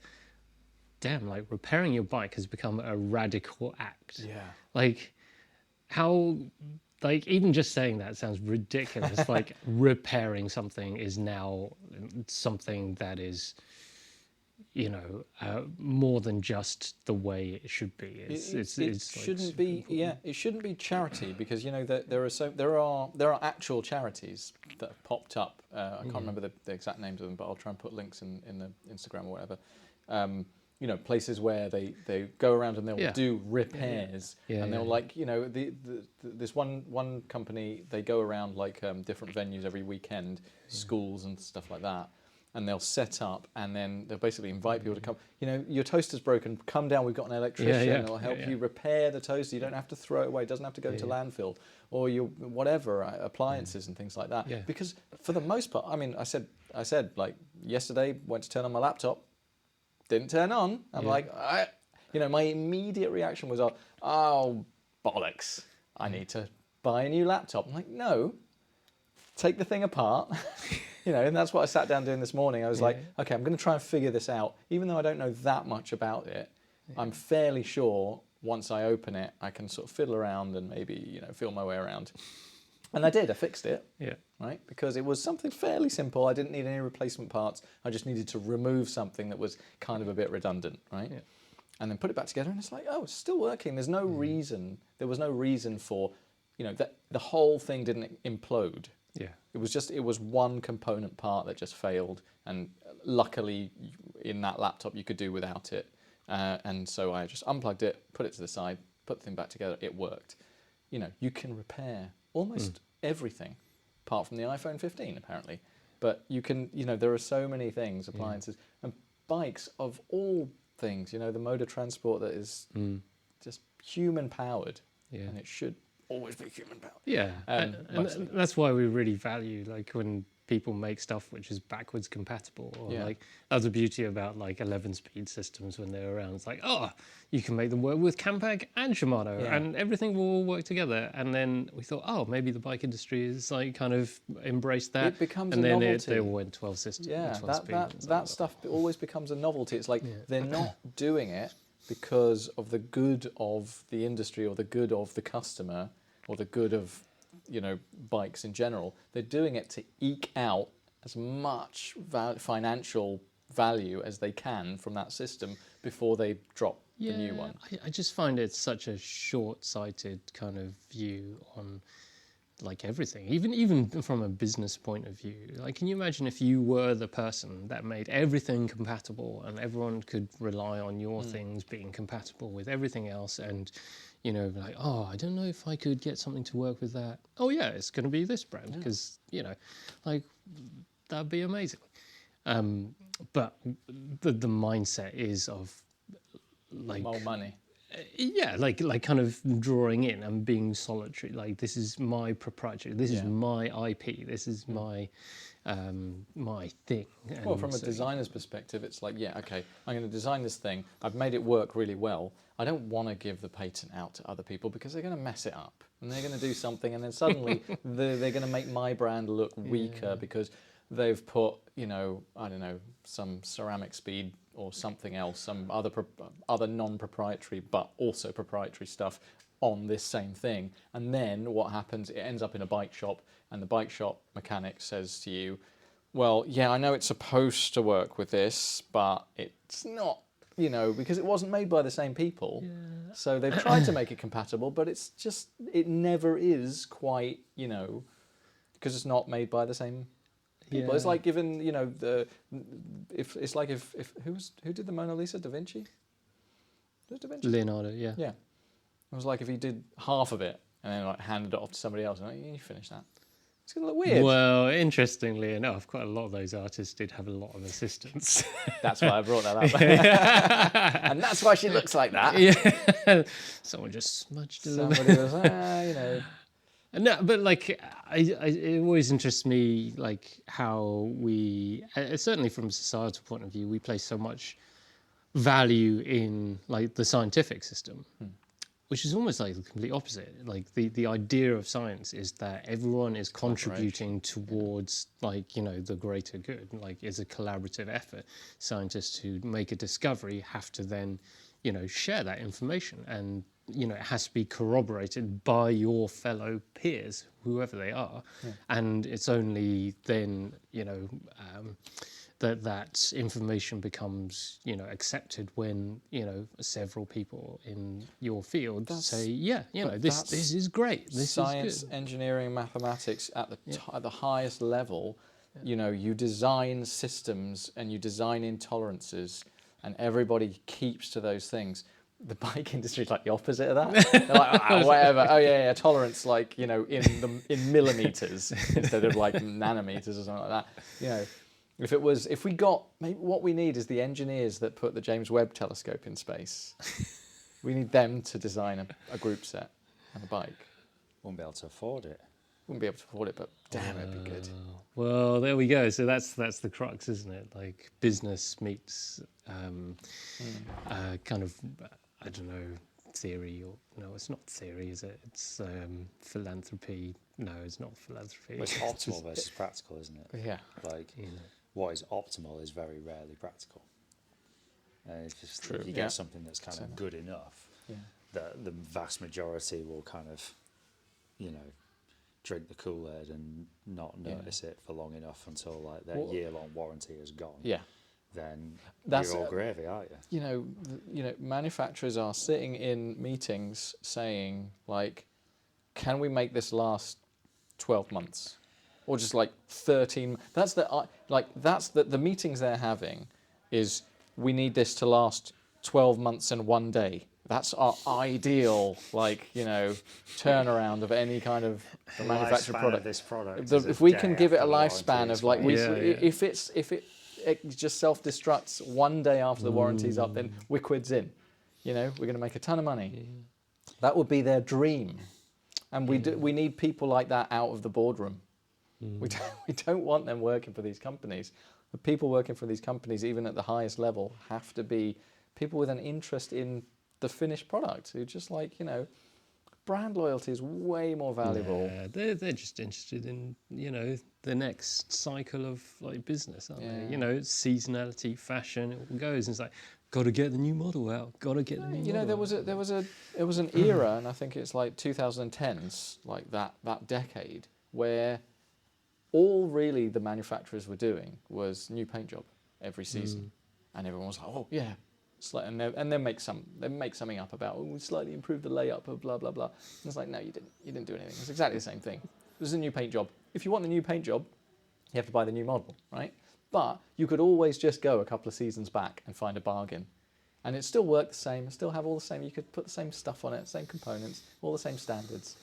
damn, like repairing your bike has become a radical act. Yeah. Like how, like even just saying that sounds ridiculous. Like repairing something is now something that is, more than just the way it should be. It shouldn't be. Yeah, it shouldn't be charity, because that there are actual charities that have popped up. I can't remember the exact names of them, but I'll try and put links in the Instagram or whatever. Places where they go around and they'll do repairs, and they'll this one company, they go around like different venues every weekend, schools and stuff like that. And they'll set up, and then they'll basically invite people to come. Your toaster's broken. Come down. We've got an electrician. It'll help you repair the toaster. You don't have to throw it away. It doesn't have to go to landfill, or your whatever appliances and things like that. Because for the most part, I mean, I said like yesterday, went to turn on my laptop, didn't turn on. I'm like, my immediate reaction was, oh bollocks! I need to buy a new laptop. I'm like, no, take the thing apart. And that's what I sat down doing this morning. I was like, okay, I'm going to try and figure this out. Even though I don't know that much about it, I'm fairly sure once I open it, I can sort of fiddle around and maybe, feel my way around. And I did. I fixed it. Yeah. Right? Because it was something fairly simple. I didn't need any replacement parts. I just needed to remove something that was kind of a bit redundant, right? Yeah. And then put it back together, and it's like, it's still working. There's no reason. There was no reason for, that the whole thing didn't implode. Yeah. It was one component part that just failed, and luckily in that laptop you could do without it. And so I just unplugged it, put it to the side, put the thing back together. It worked. You can repair almost everything, apart from the iPhone 15 apparently. But you can, there are so many things, appliances, and bikes of all things. The mode of transport that is just human powered, and it should always be human power. Yeah, and that's why we really value like when people make stuff which is backwards compatible, or like that's the beauty about like 11-speed systems when they're around. It's like, you can make them work with Campag and Shimano, and everything will all work together. And then we thought, maybe the bike industry is like kind of embraced that. It becomes and a then novelty. They all went 12 systems. Yeah, 12 speed that stuff always becomes a novelty. It's like they're not doing it because of the good of the industry or the good of the customer or the good of, bikes in general. They're doing it to eke out as much financial value as they can from that system before they drop Yeah, the new one. I just find it such a short-sighted kind of view on like everything, even from a business point of view. Like, can you imagine if you were the person that made everything compatible and everyone could rely on your things being compatible with everything else, and you know, like, oh, I don't know if I could get something to work with that. Oh yeah, it's going to be this brand because you know, like that'd be amazing. But the mindset is of like More money. yeah, like kind of drawing in and being solitary. Like, this is my proprietary. This is my IP. This is my my thing. Well, And from a so- designer's perspective, it's like, yeah, okay, I'm going to design this thing. I've made it work really well. I don't want to give the patent out to other people because they're going to mess it up and they're going to do something, and then suddenly they're going to make my brand look weaker because they've put, you know, I don't know, some ceramic speed or something else, some other non-proprietary but also proprietary stuff on this same thing. And then what happens, it ends up in a bike shop, and the bike shop mechanic says to you, well, yeah, I know it's supposed to work with this, but it's not, you know, because it wasn't made by the same people. Yeah. So they've tried to make it compatible, but it's just, it never is quite, you know, because it's not made by the same people. It's like giving, you know, if who did the Mona Lisa? Da Vinci? Was it Da Vinci? Leonardo, yeah. Yeah. It was like if he did half of it and then like handed it off to somebody else, and like, you finish that. It's gonna look weird. Well, interestingly enough, quite a lot of those artists did have a lot of assistants. That's why I brought that up. And that's why she looks like that. Yeah, someone just smudged a little bit. Somebody was, you know. No, but like, it always interests me, like how we, certainly from a societal point of view, we place so much value in like the scientific system, which is almost like the complete opposite. Like the idea of science is that everyone is contributing towards like, you know, the greater good. Like, it's a collaborative effort. Scientists who make a discovery have to then, you know, share that information, and you know, it has to be corroborated by your fellow peers, whoever they are, and it's only then, you know, that information becomes, you know, accepted when, you know, several people in your field say, yeah, you know, this is great. This science, is good. engineering, mathematics at the highest level. You know, you design systems and you design intolerances, and everybody keeps to those things. The bike industry is like the opposite of that. They're like, whatever. Oh yeah, tolerance, like, you know, in millimeters instead of like nanometers or something like that. You know, if we got, maybe what we need is the engineers that put the James Webb Telescope in space. We need them to design a group set and a bike. Won't be able to afford it. Wouldn't be able to afford it, but damn, it'd be good. Well, there we go. So that's the crux, isn't it? Like, business meets kind of, I don't know, theory, or no, it's not theory, is it? It's philanthropy. No, it's not philanthropy. Well, it's optimal versus practical, isn't it? Yeah. Like, what is optimal is very rarely practical. It's just True, if you get something that's kind of good enough, that the vast majority will kind of, you know, drink the Kool-Aid and not notice it for long enough until like their year-long warranty is gone. Yeah. Then That's you're all gravy, aren't you? You know, manufacturers are sitting in meetings saying, like, can we make this last 12 months? Or just like 13. That's the meetings they're having is, we need this to last 12 months and 1 day. That's our ideal, like, you know, turnaround of any kind of manufactured product. Of this product. If we can give it a lifespan of like, if it just self-destructs 1 day after the warranty's up, then we're quids in. You know, we're going to make a ton of money. Yeah. That would be their dream, and we need people like that out of the boardroom. We don't want them working for these companies. The people working for these companies, even at the highest level, have to be people with an interest in the finished product, who just, like, you know, brand loyalty is way more valuable. Yeah, they're just interested in, you know, the next cycle of like business, aren't they? You know, seasonality, fashion, it all goes, and it's like, got to get the new model out, got to get the new model. You know, there was an era, and I think it's like 2010s, like that decade, where all really the manufacturers were doing was new paint job every season, and everyone was like, oh yeah, and they make something up about, we slightly improved the layup of blah blah blah. And it's like, no, you didn't do anything. It's exactly the same thing. This is a new paint job. If you want the new paint job, you have to buy the new model, right? But you could always just go a couple of seasons back and find a bargain, and it still work the same. Still have all the same. You could put the same stuff on it, same components, all the same standards,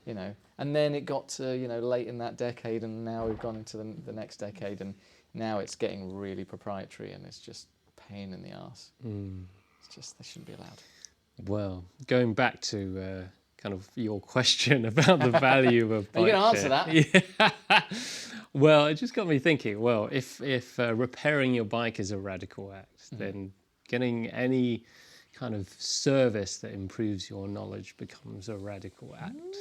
you know. And then it got to, you know, late in that decade, and now we've gone into the next decade, and now it's getting really proprietary, and it's just pain in the arse. It's just, they shouldn't be allowed. Well, going back to kind of your question about the value of a bike Are you going to answer kit. that? Yeah. Well, it just got me thinking, well, if repairing your bike is a radical act, then getting any kind of service that improves your knowledge becomes a radical act.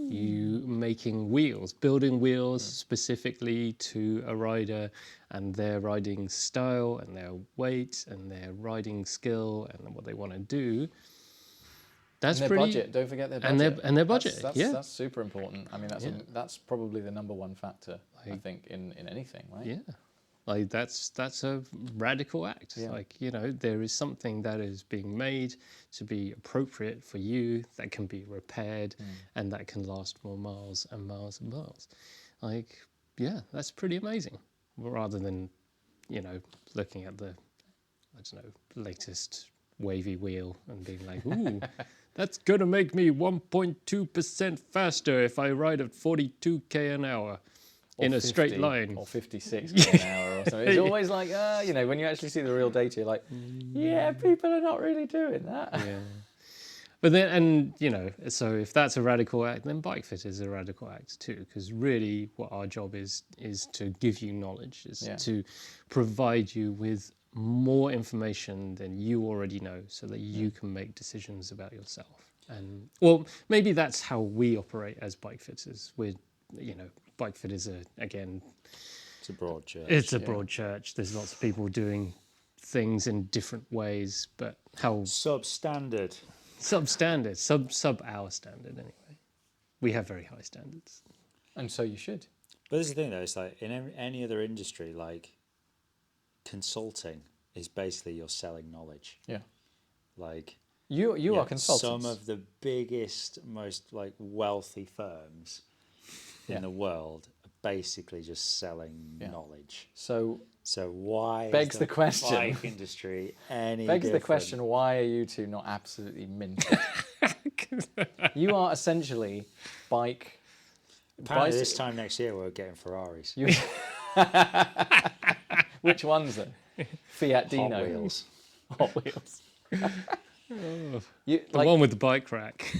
You making wheels, building wheels specifically to a rider and their riding style and their weight and their riding skill and what they want to do. That's And their pretty, budget. Don't forget their and budget. their budget. That's super important. I mean, that's probably the number one factor, I Like- think, in anything, right? Yeah. Like that's a radical act. Yeah. Like, you know, there is something that is being made to be appropriate for you, that can be repaired and that can last more miles and miles and miles. Like, yeah, that's pretty amazing. Rather than, you know, looking at the, I don't know, latest wavy wheel and being like, ooh, that's gonna make me 1.2% faster if I ride at 42k an hour. Or In a straight 50 line. or 56 an hour or something. It's always like, you know, when you actually see the real data, you're like, yeah, people are not really doing that. Yeah. But then, and you know, so if that's a radical act, then bike fit is a radical act too, because really what our job is to give you knowledge, is to provide you with more information than you already know so that you can make decisions about yourself. And, well, maybe that's how we operate as bike fitters. We're, you know, bike fit is It's a broad church. it's a broad church. There's lots of people doing things in different ways, but how Substandard. substandard, sub our standard anyway. We have very high standards. And so you should. But this is the thing, though. It's like in any other industry, like consulting is basically you're selling knowledge. Yeah. Like You are consultants. some of the biggest, most like wealthy firms in the world are basically just selling knowledge. So why begs is the question. bike industry any begs the different? question, why are you two not absolutely minted? You are essentially bike. Apparently this time next year we're getting Ferraris. You, which ones then? Fiat Dino. Hot Wheels. Hot Wheels. You, The like, one with the bike rack.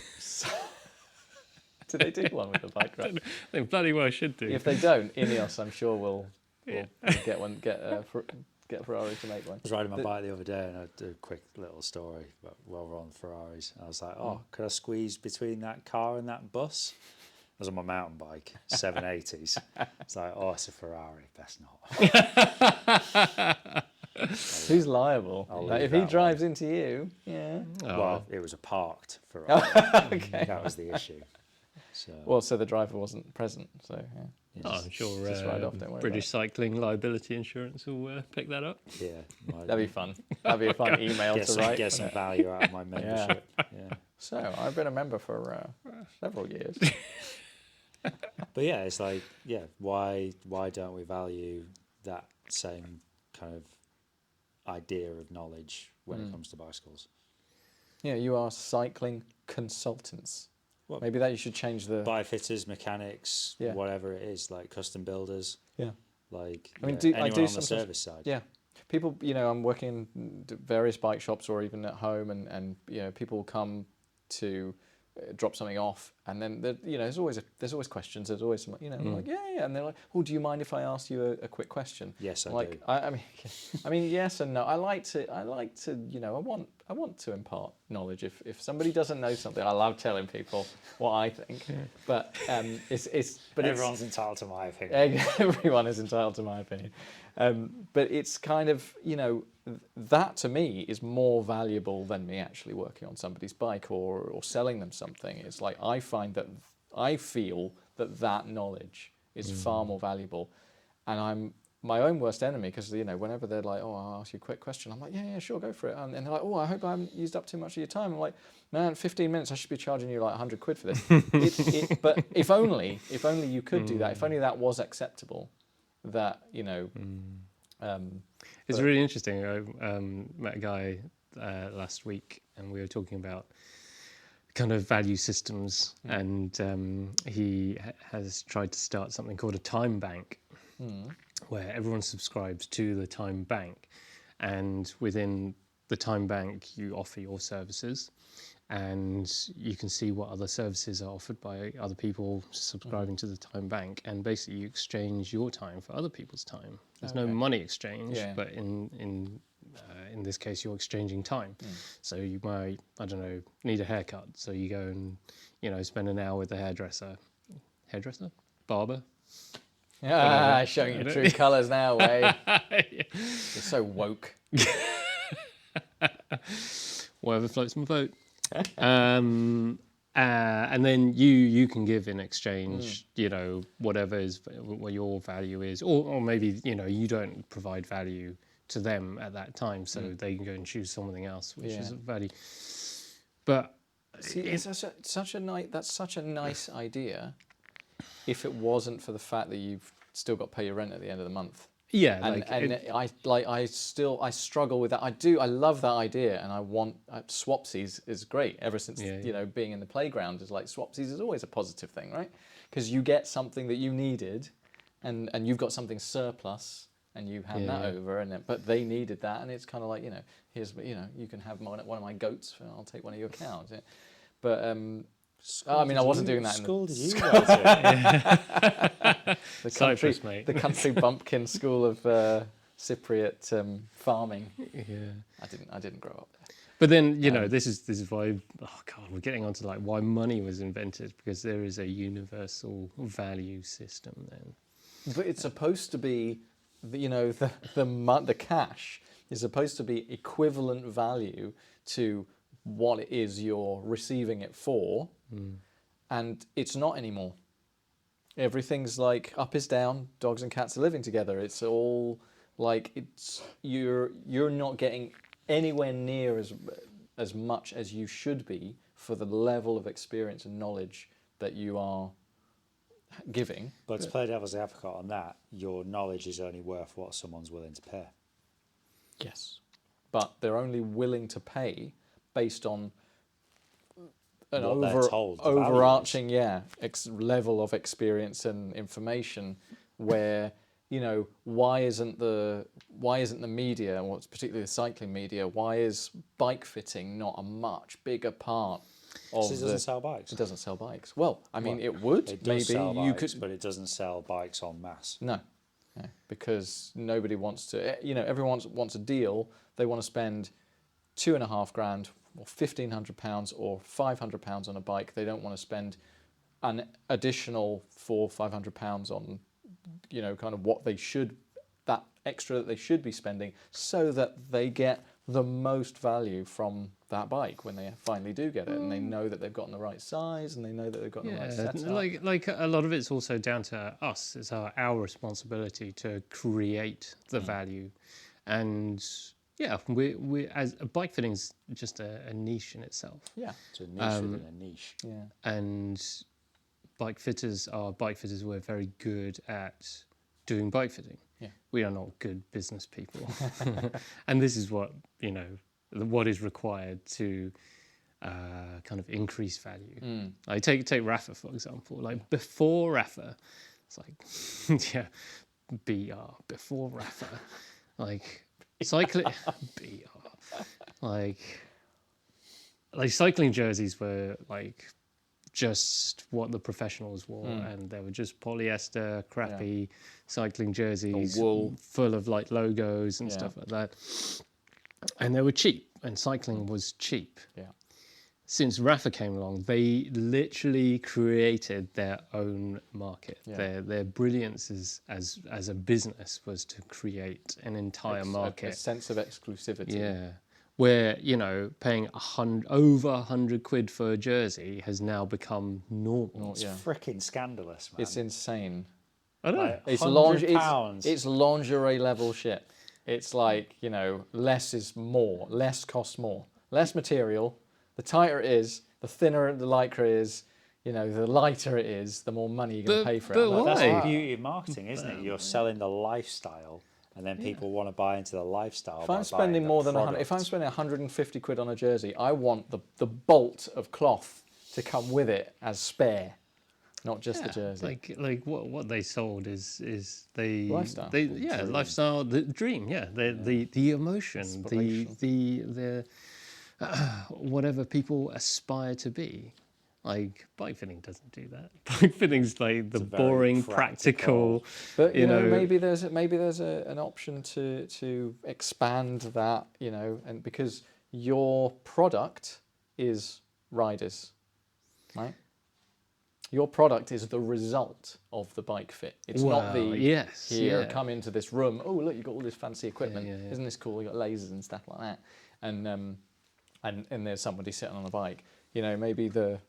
do they do one with the bike rack? They bloody well should do. If they don't, Ineos, I'm sure will get one. Get Ferrari to make one. I was riding my bike the other day and I did a quick little story about while we're on Ferraris. I was like, could I squeeze between that car and that bus? I was on my mountain bike, 780s. It's like, it's a Ferrari, best not. Who's liable? I'll Like, leave if he that drives into you, yeah. Well, it was a parked Ferrari. Okay. That was the issue. So, Well, so the driver wasn't present, so yeah. I'm sure just ride off, don't worry British Cycling Liability Insurance will pick that up. yeah. That'd be fun. That'd be a fun email to write. Get some value out of my membership. Yeah. So I've been a member for several years. But yeah, it's like, why don't we value that same kind of idea of knowledge when it comes to bicycles? Yeah, you are cycling consultants. Well, Maybe that you should change the. bike fitters, mechanics, Yeah. whatever it is, like custom builders, Yeah. like I mean, anyone I do on the sometimes- service side. Yeah. People, I'm working in various bike shops or even at home, and people will come to drop something off, and then there's always questions. There's always some, like and they're like, oh, do you mind if I ask you a quick question? Yes, I like, do. I mean, yes and no. I want to impart knowledge. If somebody doesn't know something, I love telling people what I think. But Everyone's entitled to my opinion. everyone is entitled to my opinion. But it's kind of, that to me is more valuable than me actually working on somebody's bike or selling them something. It's like I feel that knowledge is far more valuable, and my own worst enemy, because whenever they're like, "Oh, I'll ask you a quick question," I'm like, "Yeah, sure, go for it." And they're like, "Oh, I hope I haven't used up too much of your time." I'm like, "Man, 15 minutes, I should be charging you like 100 quid for this." But if only you could do that. If only that was acceptable. That It's really interesting. I met a guy last week, and we were talking about kind of value systems, and he has tried to start something called a time bank, where everyone subscribes to the time bank, and within the time bank you offer your services, and you can see what other services are offered by other people subscribing to the time bank, and basically you exchange your time for other people's time. There's no money exchange, but in this case you're exchanging time. So you might, I don't know, need a haircut, so you go and spend an hour with the hairdresser, barber. Showing your true colours now, Way. You're so woke. Whatever floats my boat. And then you can give in exchange, whatever is what your value is, or maybe you don't provide value to them at that time, so they can go and choose something else, which is value. But see, it's such a nice idea. If it wasn't for the fact that you've still got to pay your rent at the end of the month. Yeah, I struggle with that. I love that idea, and I want Swapsies is great. Ever since being in the playground is like Swapsies is always a positive thing, right? Because you get something that you needed, and you've got something surplus, and you hand that over, but they needed that, and it's kind of like here's you can have one of my goats, and I'll take one of your cows. Yeah. But I wasn't doing that. School did you go to? The country bumpkin school of Cypriot farming. Yeah, I didn't grow up there. But then this is why we're getting onto like why money was invented, because there is a universal value system then. But it's supposed to be, the cash is supposed to be equivalent value to what it is you're receiving it for, and it's not anymore. Everything's like up is down, dogs and cats are living together. It's all like you're not getting anywhere near as much as you should be for the level of experience and knowledge that you are giving. But to play devil's advocate on that, your knowledge is only worth what someone's willing to pay. Yes, but they're only willing to pay based on an overarching level of experience and information, where why isn't the media, and what's particularly the cycling media, why is bike fitting not a much bigger part of it doesn't sell bikes. It doesn't sell bikes. Well, I mean, it would. It does maybe sell you bikes, could, but it doesn't sell bikes en masse. No, because nobody wants to. Everyone wants a deal. They want to spend $2,500 or £1,500 or £500 on a bike. They don't want to spend an additional £400-500 on, kind of what they should, that extra that they should be spending, so that they get the most value from that bike when they finally do get it, and they know that they've gotten the right size, and they know that they've got the right setup. Like a lot of it's also down to us. It's our responsibility to create the value, and we as bike fitting is just a niche in itself. Yeah, it's a niche within a niche. Yeah, and bike fitters who are very good at doing bike fitting. Yeah, we are not good business people, and this is what what is required to kind of increase value. Like take Rafa for example. Like before Rafa, it's like BR before Rafa, like cycling BR, like cycling jerseys were like just what the professionals wore, and they were just polyester, crappy cycling jerseys, wool, full of like logos and stuff like that. And they were cheap, and cycling was cheap. Yeah. Since Rafa came along, they literally created their own market. Yeah. Their brilliance as a business was to create an entire market. A sense of exclusivity. Yeah. Where, paying over 100 quid for a jersey has now become normal. It's freaking scandalous, man. It's insane. I know. Like, It's £100. it's lingerie level shit. It's like, you know, less is more. Less costs more. Less material. The tighter it is, the thinner the lycra is, you know, the lighter it is, the more money you're going to But- pay for but it. I'm like, That's why? the beauty of marketing, isn't it? You're selling the lifestyle, and then people want to buy into the lifestyle. if by I'm spending buying more the than 100, if I'm product. spending 150 quid on a jersey, I want the bolt of cloth to come with it as spare, not just the jersey. Like what they sold is the Lifestyle. lifestyle, the dream, the emotion, Inspirational. the whatever people aspire to be. Like bike fitting doesn't do that. Bike fitting's like the a very boring, practical- practical. But you know, maybe there's an option to expand that, you know, and because your product is riders, right? Your product is the result of the bike fit. It's not the yes, here yeah. come into this room. Oh look, you've got all this fancy equipment. yeah. Isn't this cool? You got lasers and stuff like that, and there's somebody sitting on a bike. You know, maybe the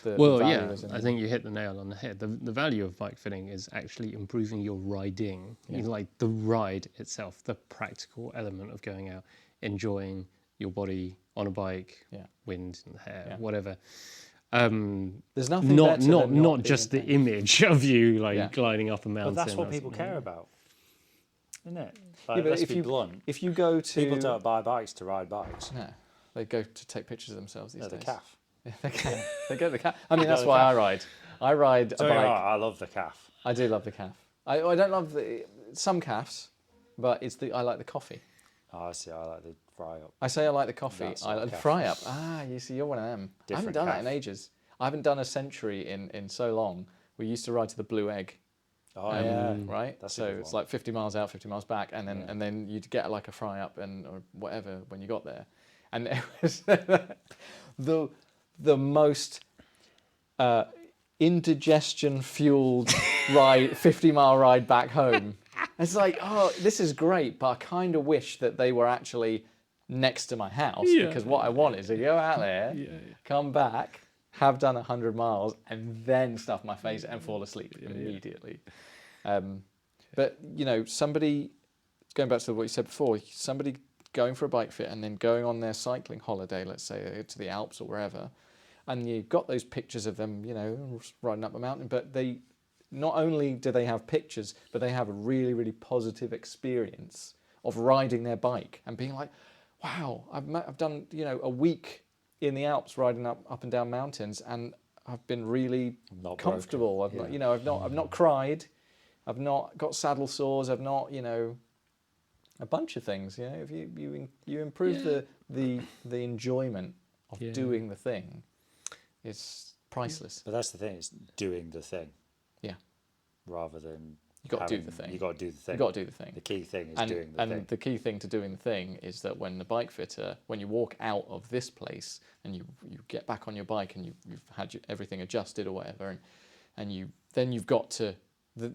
value is in I think you hit the nail on the head. The value of bike fitting is actually improving your riding. You like the ride itself, the practical element of going out, enjoying your body on a bike, wind in the hair, whatever. There's nothing Not better than not being just in the pain. image of you like Yeah. gliding up a mountain. But that's what or people something. care about, isn't it? Yeah, Like, but let's if be you blunt. if you go to People don't buy bikes to ride bikes. no, they go to take pictures of themselves these They're the days. calf. Yeah, they go to the calf. I mean, They go that's to the why I calf. ride. I ride a So, yeah, bike. I love the calf. I do love the calf. I don't love some calves, but I like the coffee. Oh, I see. I like the fry up. I say I like the coffee. That's I not like the calf. fry up. Ah, you see, you're one of them. I haven't Different done that calf. in ages. I haven't done a century in so long. We used to ride to the Blue Egg. Oh, yeah. Right. That's a so good it's one. like 50 miles out, 50 miles back, and then you'd get like a fry up or whatever when you got there, and it was the most indigestion fueled ride, 50-mile ride back home. It's like, oh, this is great, but I kind of wish that they were actually next to my house because what I want is to go out there, come back, have done 100 miles, and then stuff my face and fall asleep immediately. But you know, somebody going back to what you said before, somebody going for a bike fit and then going on their cycling holiday, let's say to the Alps or wherever, and you've got those pictures of them, you know, riding up a mountain, but they not only do they have pictures, but they have a really, really positive experience of riding their bike and being like, wow, I've done, you know, a week in the Alps riding up and down mountains, and I've been really Not comfortable. broken. I've not, you know, I've not cried, I've not got saddle sores, I've not, you know, a bunch of things. You know, if you improve the enjoyment of doing the thing, it's priceless. But that's the thing, it's doing the thing. Yeah, Rather than you got to do the thing. You got to do the thing. You got to do the thing. The key thing is doing the thing. And the key thing to doing the thing is that when the bike fitter, when you walk out of this place and you get back on your bike and you've had everything adjusted or whatever, and you've got to,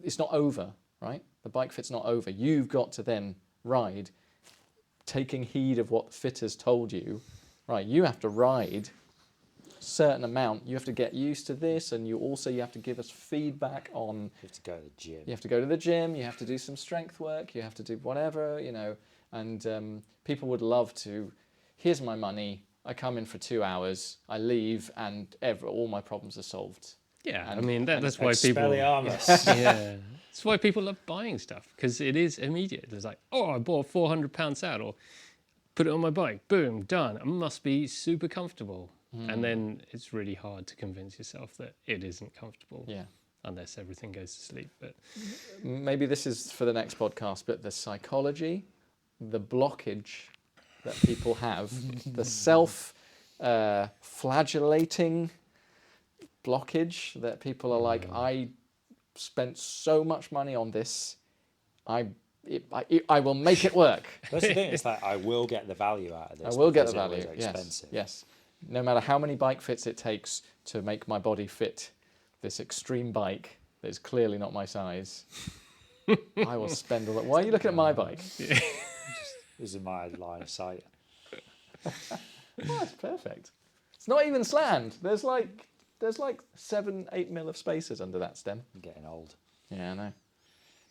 it's not over, right? The bike fit's not over. You've got to then ride, taking heed of what the fitter's told you, right? You have to ride a certain amount. You have to get used to this, and you have to give us feedback on. You have to go to the gym. You have to go to the gym, you have to do some strength work, you have to do whatever, you know, and people would love to, here's my money, I come in for 2 hours, I leave, and all my problems are solved. Yeah, And- I mean that's why people. Expelliarmus. Yeah, that's why people love buying stuff because it is immediate. It's like, oh, I bought a £400 saddle, put it on my bike, boom, done. It must be super comfortable. And then it's really hard to convince yourself that it isn't comfortable. Yeah. Unless everything goes to sleep. But Maybe this is for the next podcast, but the psychology, the blockage that people have, the self-flagellating blockage that people are like, I spent so much money on this, I will make it work. That's the thing. It's like I will get the value out of this. I will get the because value. It was Yes, expensive. yes. No matter how many bike fits it takes to make my body fit this extreme bike that is clearly not my size, I will spend all that. Why are you looking at my bike? This is my line of sight. Oh, it's perfect. It's not even slammed. There's like 7-8 mil of spacers under that stem. I'm getting old. Yeah, I know.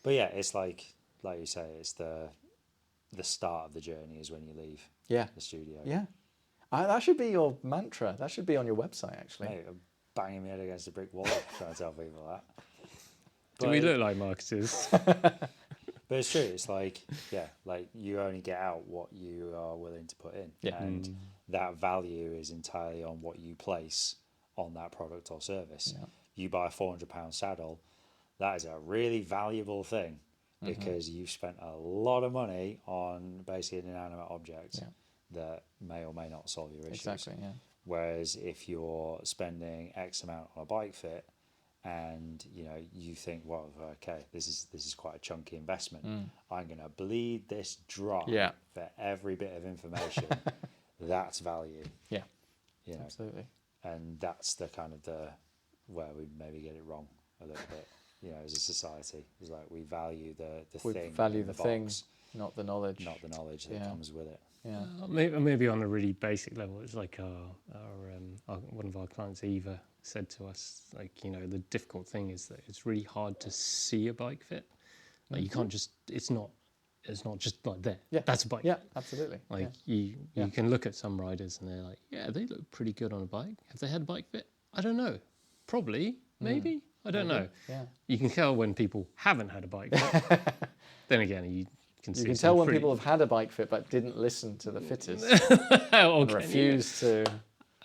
But yeah, it's like you say, it's the start of the journey is when you leave Yeah. the studio. Yeah. That should be your mantra. That should be on your website, actually. Mate, I'm banging my head against a brick wall trying to tell people that. Do we look like marketers? But it's true. It's like, yeah, like you only get out what you are willing to put in. Yeah. And that value is entirely on what you place on that product or service. Yeah. You buy a £400 saddle, that is a really valuable thing because you've spent a lot of money on basically an inanimate object that may or may not solve your issues. Exactly, yeah. Whereas if you're spending X amount on a bike fit, and you think, well, okay, this is quite a chunky investment. I'm going to bleed this dry for every bit of information. That's value. Yeah, absolutely. And that's the kind of where we maybe get it wrong a little bit. As a society, it's like we value the We thing. value in the box, thing, not the knowledge. not the knowledge that comes with it. Yeah. Maybe on a really basic level, it's like one of our clients, Eva, said to us, like, the difficult thing is that it's really hard to see a bike fit. Like you can't just, it's not just like there. Yeah. That's a bike. Yeah, absolutely. Like you can look at some riders and they're like, yeah, they look pretty good on a bike. Have they had a bike fit? I don't know. Probably, maybe. I don't know. Yeah. You can tell when people haven't had a bike fit. Then again, you can tell when people have had a bike fit but didn't listen to the fitters and refused to.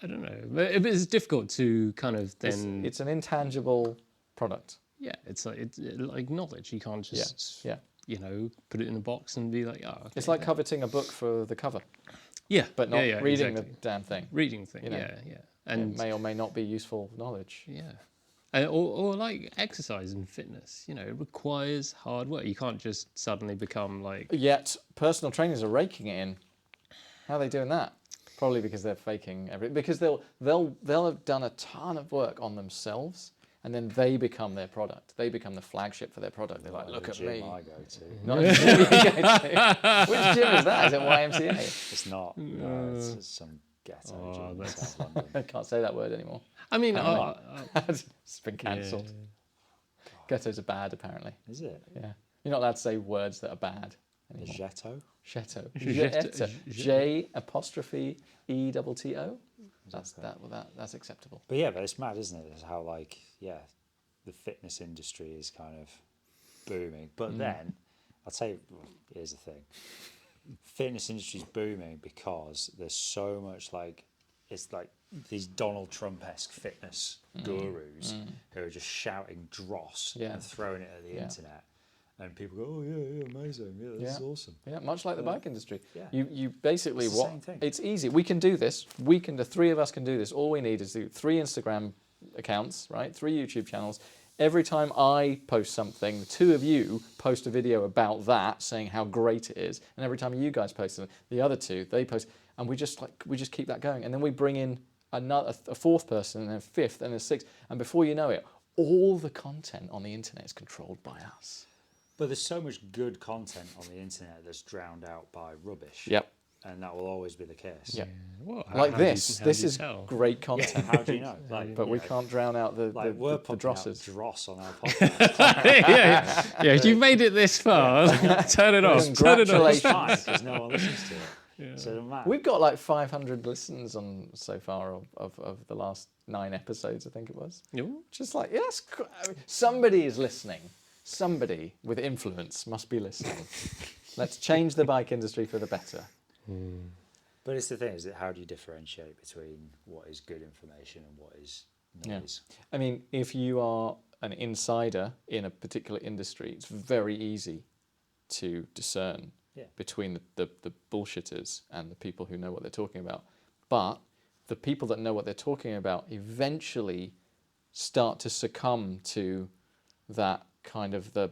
I don't know, but it's difficult to kind of then. It's an intangible product. Yeah, it's like knowledge. You can't just put it in a box and be like, oh. Okay, it's like coveting a book for the cover. Yeah, but not reading exactly. the damn thing. Reading thing. Yeah. And it may or may not be useful knowledge. Yeah. Or like exercise and fitness, it requires hard work. You can't just suddenly become like. Yet personal trainers are raking it in. How are they doing that? Probably because they're faking everything. Because they'll have done a ton of work on themselves, and then they become their product. They become the flagship for their product. They're like, look at me. I go to. Not a gym you go to. Which gym is that? Is it YMCA? It's not. No, it's just some ghetto gym in South London. I can't say that word anymore. I mean, it's been cancelled. Ghettos are bad, apparently. Is it? Yeah. You're not allowed to say words that are bad anymore. The ghetto? Ghetto. J''E''T''O. That's acceptable. But yeah, but it's mad, isn't it? It's how the fitness industry is kind of booming. But then, I'll tell you, here's the thing. Fitness industry is booming because there's so much it's like these Donald Trump-esque fitness gurus who are just shouting dross and throwing it at the internet. And people go, oh, yeah, amazing. Yeah, this is awesome. Yeah, much like the bike industry. Yeah. You basically, it's the same thing. It's easy. We can do this. The three of us can do this. All we need is do 3 Instagram accounts, right? 3 YouTube channels. Every time I post something, the 2 of you post a video about that, saying how great it is. And every time you guys post something, the other 2, they post. And we just keep that going. And then we bring in a 4th person, and a 5th, and a 6th. And before you know it, all the content on the internet is controlled by us. But there's so much good content on the internet that's drowned out by rubbish. Yep. And that will always be the case. Yep. Well, Like this. This is great content. How do you know? But we can't drown out the we're putting drosses. out dross on our podcast. yeah. If you've made it this far, turn it off. Turn it off. It's fine because no one listens to it. Yeah. So it doesn't matter. We've got 500 listens on so far of the last 9 episodes, I think it was. Just yes, somebody is listening. Somebody with influence must be listening. Let's change the bike industry for the better. But it's the thing, is that how do you differentiate between what is good information and what is noise? Yeah. I mean, if you are an insider in a particular industry, it's very easy to discern between the bullshitters and the people who know what they're talking about. But the people that know what they're talking about eventually start to succumb to that kind of the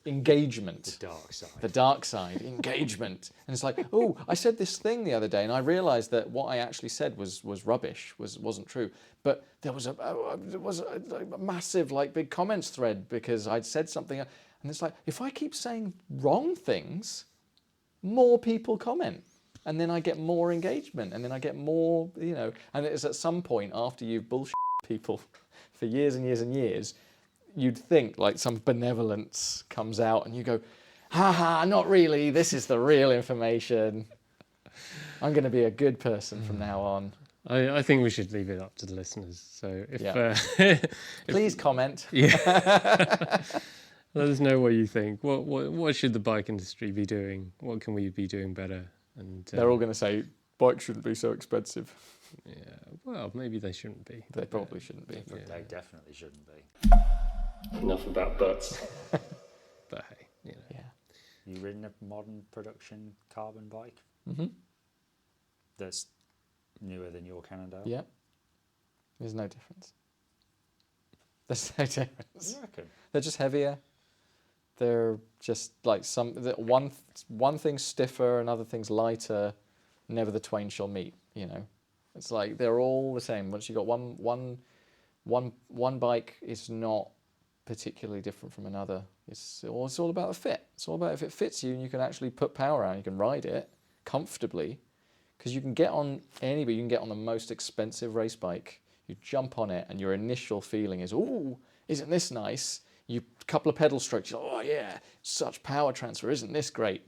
engagement. The dark side. The dark side, engagement. And it's like, oh, I said this thing the other day and I realised that what I actually said was rubbish, wasn't true. But there was a massive big comments thread because I'd said something. And it's like, if I keep saying wrong things, more people comment. And then I get more engagement. And then I get more, and it's at some point after you've bullshit people for years and years and years, you'd think like some benevolence comes out and you go, haha, not really, this is the real information. I'm going to be a good person from now on. I think we should leave it up to the listeners. So if, Yeah. Please comment. Let us know what you think. What should the bike industry be doing? What can we be doing better? And They're all going to say, bikes shouldn't be so expensive. yeah, well, maybe they shouldn't be. They probably shouldn't be. But they definitely shouldn't be. Enough about butts. But hey, you know. Yeah. You ridden a modern production carbon bike Mm-hmm. that's newer than your Cannondale? Yeah. There's no difference. There's no difference. You reckon? They're just heavier. They're just like one thing's stiffer, another thing's lighter. Never the twain shall meet. You know, it's like they're all the same. Once you got one bike is not particularly different from another. It's all about the fit. It's all about if it fits you and you can actually put power out. You can ride it comfortably, because you can get on anybody. You can get on the most expensive race bike. You jump on it and your initial feeling is, "Ooh, isn't this nice?" You couple of pedal strokes, you're like, "Oh yeah, such power transfer, isn't this great?"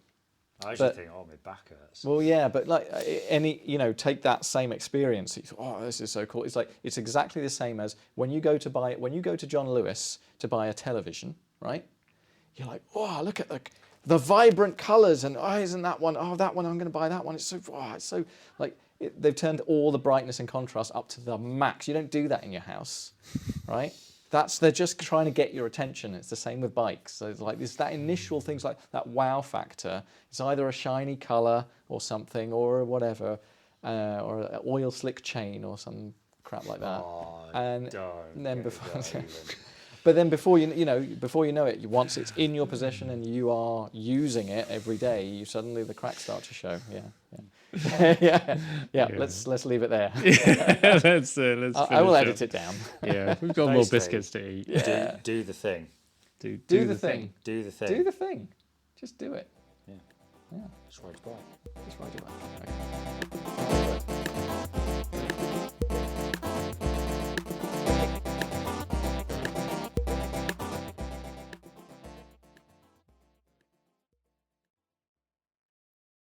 I actually think, oh, my back hurts. Well, yeah, but like take that same experience. You thought, "Oh, this is so cool." It's like it's exactly the same as when you go to John Lewis to buy a television, right? You're like, "Oh, look at the vibrant colours, and oh, isn't that one? Oh, that one, I'm going to buy that one. It's so like." They've turned all the brightness and contrast up to the max. You don't do that in your house, right? They're just trying to get your attention. It's the same with bikes. So it's like that initial things like that wow factor. It's either a shiny colour or something or whatever, or an oil slick chain or some crap like that. Oh, and don't then go before, there even. but then before you know it, once it's in your possession and you are using it every day, suddenly the cracks start to show. Yeah. Yeah. Let's leave it there. let's. I will edit it down. Yeah, we've got more Basically, biscuits to eat. Yeah. Do the thing. Do the thing. Do the thing. Do the thing. Just do it. Yeah. Yeah. Just ride your bike. Just ride your bike. Okay.